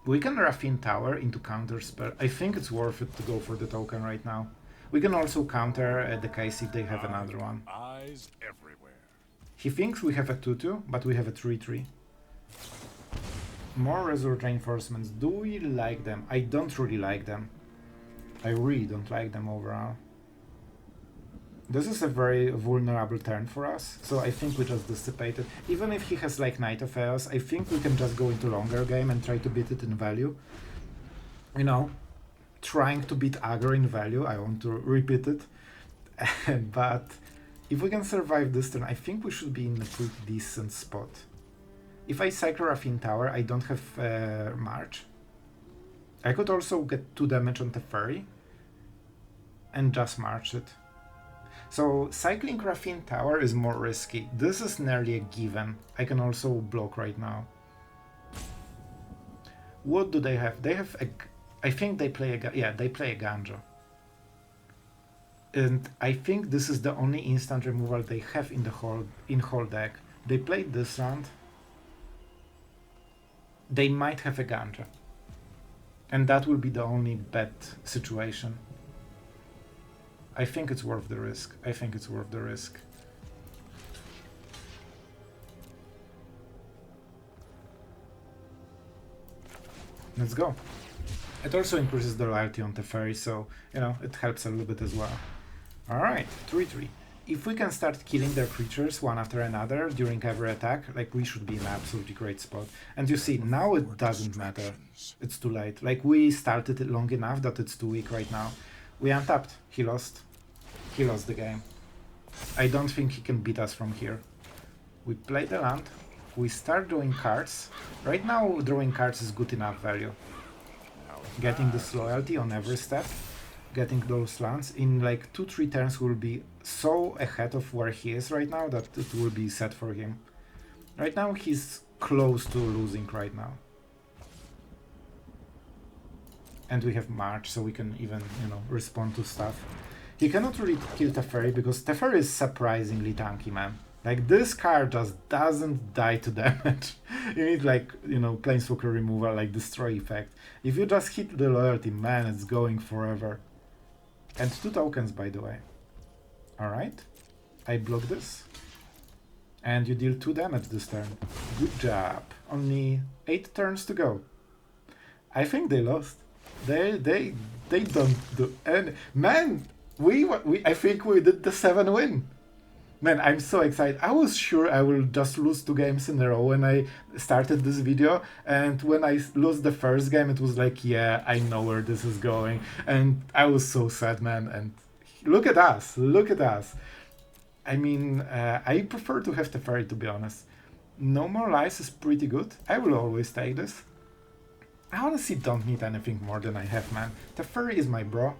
We can Raffine Tower into counter spell. I think it's worth it to go for the token right now. We can also counter the case if they have another one. Eyes everywhere. He thinks we have a 2-2, but we have a 3-3. More Resolute Reinforcements. Do we like them? I don't really like them. I really don't like them overall. This is a very vulnerable turn for us, so I think we just Dissipate it. Even if he has like Knight of Chaos, I think we can just go into longer game and try to beat it in value. You know, trying to beat aggro in value, I want to repeat it. But if we can survive this turn, I think we should be in a pretty decent spot. If I cycle Raffine Tower, I don't have March. I could also get 2 damage on Teferi and just March it. So cycling Raffine Tower is more risky. This is nearly a given. I can also block right now. What do they have? They have a... I think they play a... Yeah, they play a Ganja. And I think this is the only instant removal they have in the whole deck. They played this round. They might have a Ganja. And that will be the only bad situation. I think it's worth the risk. I think it's worth the risk. Let's go. It also increases the loyalty on Teferi, so, you know, it helps a little bit as well. Alright, 3-3. If we can start killing their creatures one after another during every attack, like, we should be in an absolutely great spot. And you see, now it doesn't matter. It's too late. Like, we started it long enough that it's too weak right now. We untapped. He lost. He lost the game. I don't think he can beat us from here. We play the land. We start drawing cards. Right now, drawing cards is good enough value. Getting this loyalty on every step. Getting those lands. In like 2-3 turns will be so ahead of where he is right now that it will be set for him. Right now he's close to losing right now. And we have March, so we can even, you know, respond to stuff. He cannot really kill Teferi because Teferi is surprisingly tanky, man. Like, this card just doesn't die to damage. You need, like, you know, Planeswalker removal, like Destroy effect. If you just hit the loyalty, man, it's going forever. And 2 tokens, by the way. Alright. I block this. And you deal 2 damage this turn. Good job. Only 8 turns to go. I think they lost. They don't do any... Man, I think we did the 7 win. Man, I'm so excited. I was sure I will just lose 2 games in a row when I started this video. And when I lost the first game, it was like, yeah, I know where this is going. And I was so sad, man. And look at us. Look at us. I mean, I prefer to have Teferi, to be honest. No More Lies is pretty good. I will always take this. I honestly don't need anything more than I have, man. Teferi is my bro.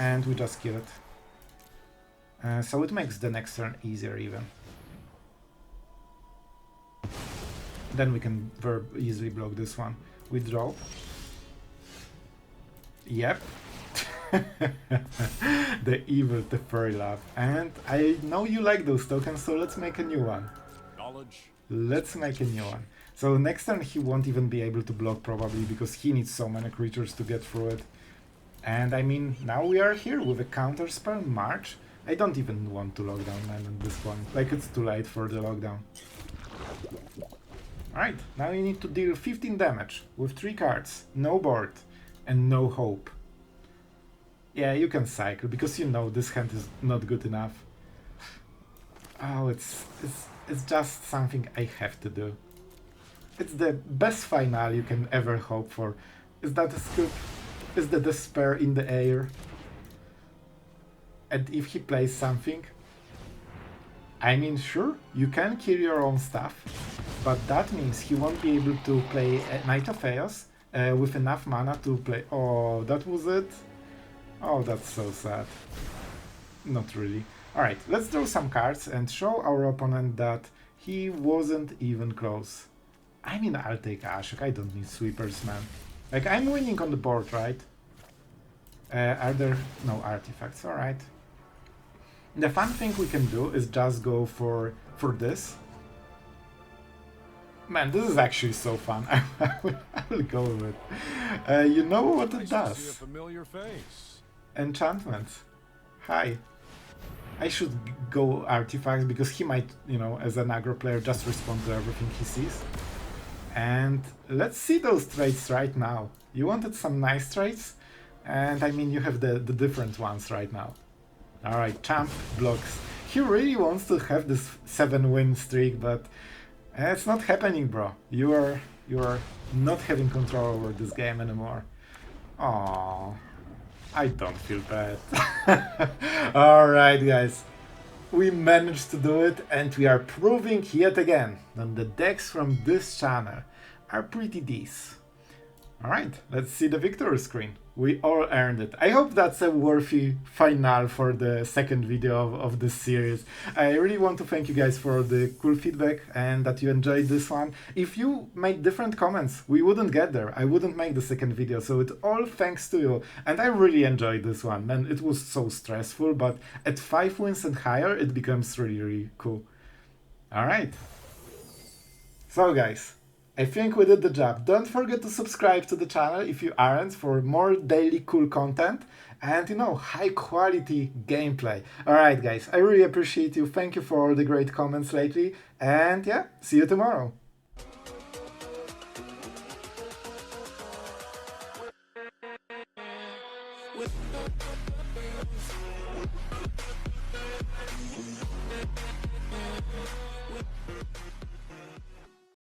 And we just kill it. So it makes the next turn easier even. Then we can very easily block this one. We draw. Yep. The evil Teferi love. And I know you like those tokens, so let's make a new one. Knowledge. Let's make a new one. So next turn he won't even be able to block probably because he needs so many creatures to get through it. And I mean, now we are here with a counter spell, March. I don't even want to lock down man at this point. Like, it's too late for the lockdown. Alright, now you need to deal 15 damage with 3 cards, no board, and no hope. Yeah, you can cycle, because you know this hand is not good enough. Oh, it's just something I have to do. It's the best final you can ever hope for. Is that a scoop? Is the despair in the air? And if he plays something, I mean, sure, you can kill your own stuff, but that means he won't be able to play Knight of Chaos with enough mana to play... Oh, that was it? Oh, that's so sad. Not really. Alright, let's draw some cards and show our opponent that he wasn't even close. I mean, I'll take Ashiok, I don't need sweepers, man. Like, I'm winning on the board, right? Are there no artifacts? Alright. The fun thing we can do is just go for this. Man, this is actually so fun. I will go with it. You know what it does? See a familiar face. Enchantments. Hi. I should go artifacts because he might, you know, as an aggro player, just respond to everything he sees. And let's see those traits right now. You wanted some nice traits? And I mean, you have the different ones right now. Alright, Champ blocks. He really wants to have this 7-win streak, but it's not happening, bro. You are not having control over this game anymore. Aww, I don't feel bad. Alright, guys. We managed to do it, and we are proving yet again that the decks from this channel are pretty decent. Alright, let's see the victory screen. We all earned it. I hope that's a worthy final for the second video of this series. I really want to thank you guys for the cool feedback and that you enjoyed this one. If you made different comments, we wouldn't get there. I wouldn't make the second video, so it's all thanks to you. And I really enjoyed this one, and it was so stressful, but at 5 wins and higher, it becomes really, really cool. Alright. So guys, I think we did the job. Don't forget to subscribe to the channel if you aren't, for more daily cool content and, you know, high quality gameplay. Alright guys, I really appreciate you. Thank you for all the great comments lately. And yeah, see you tomorrow. With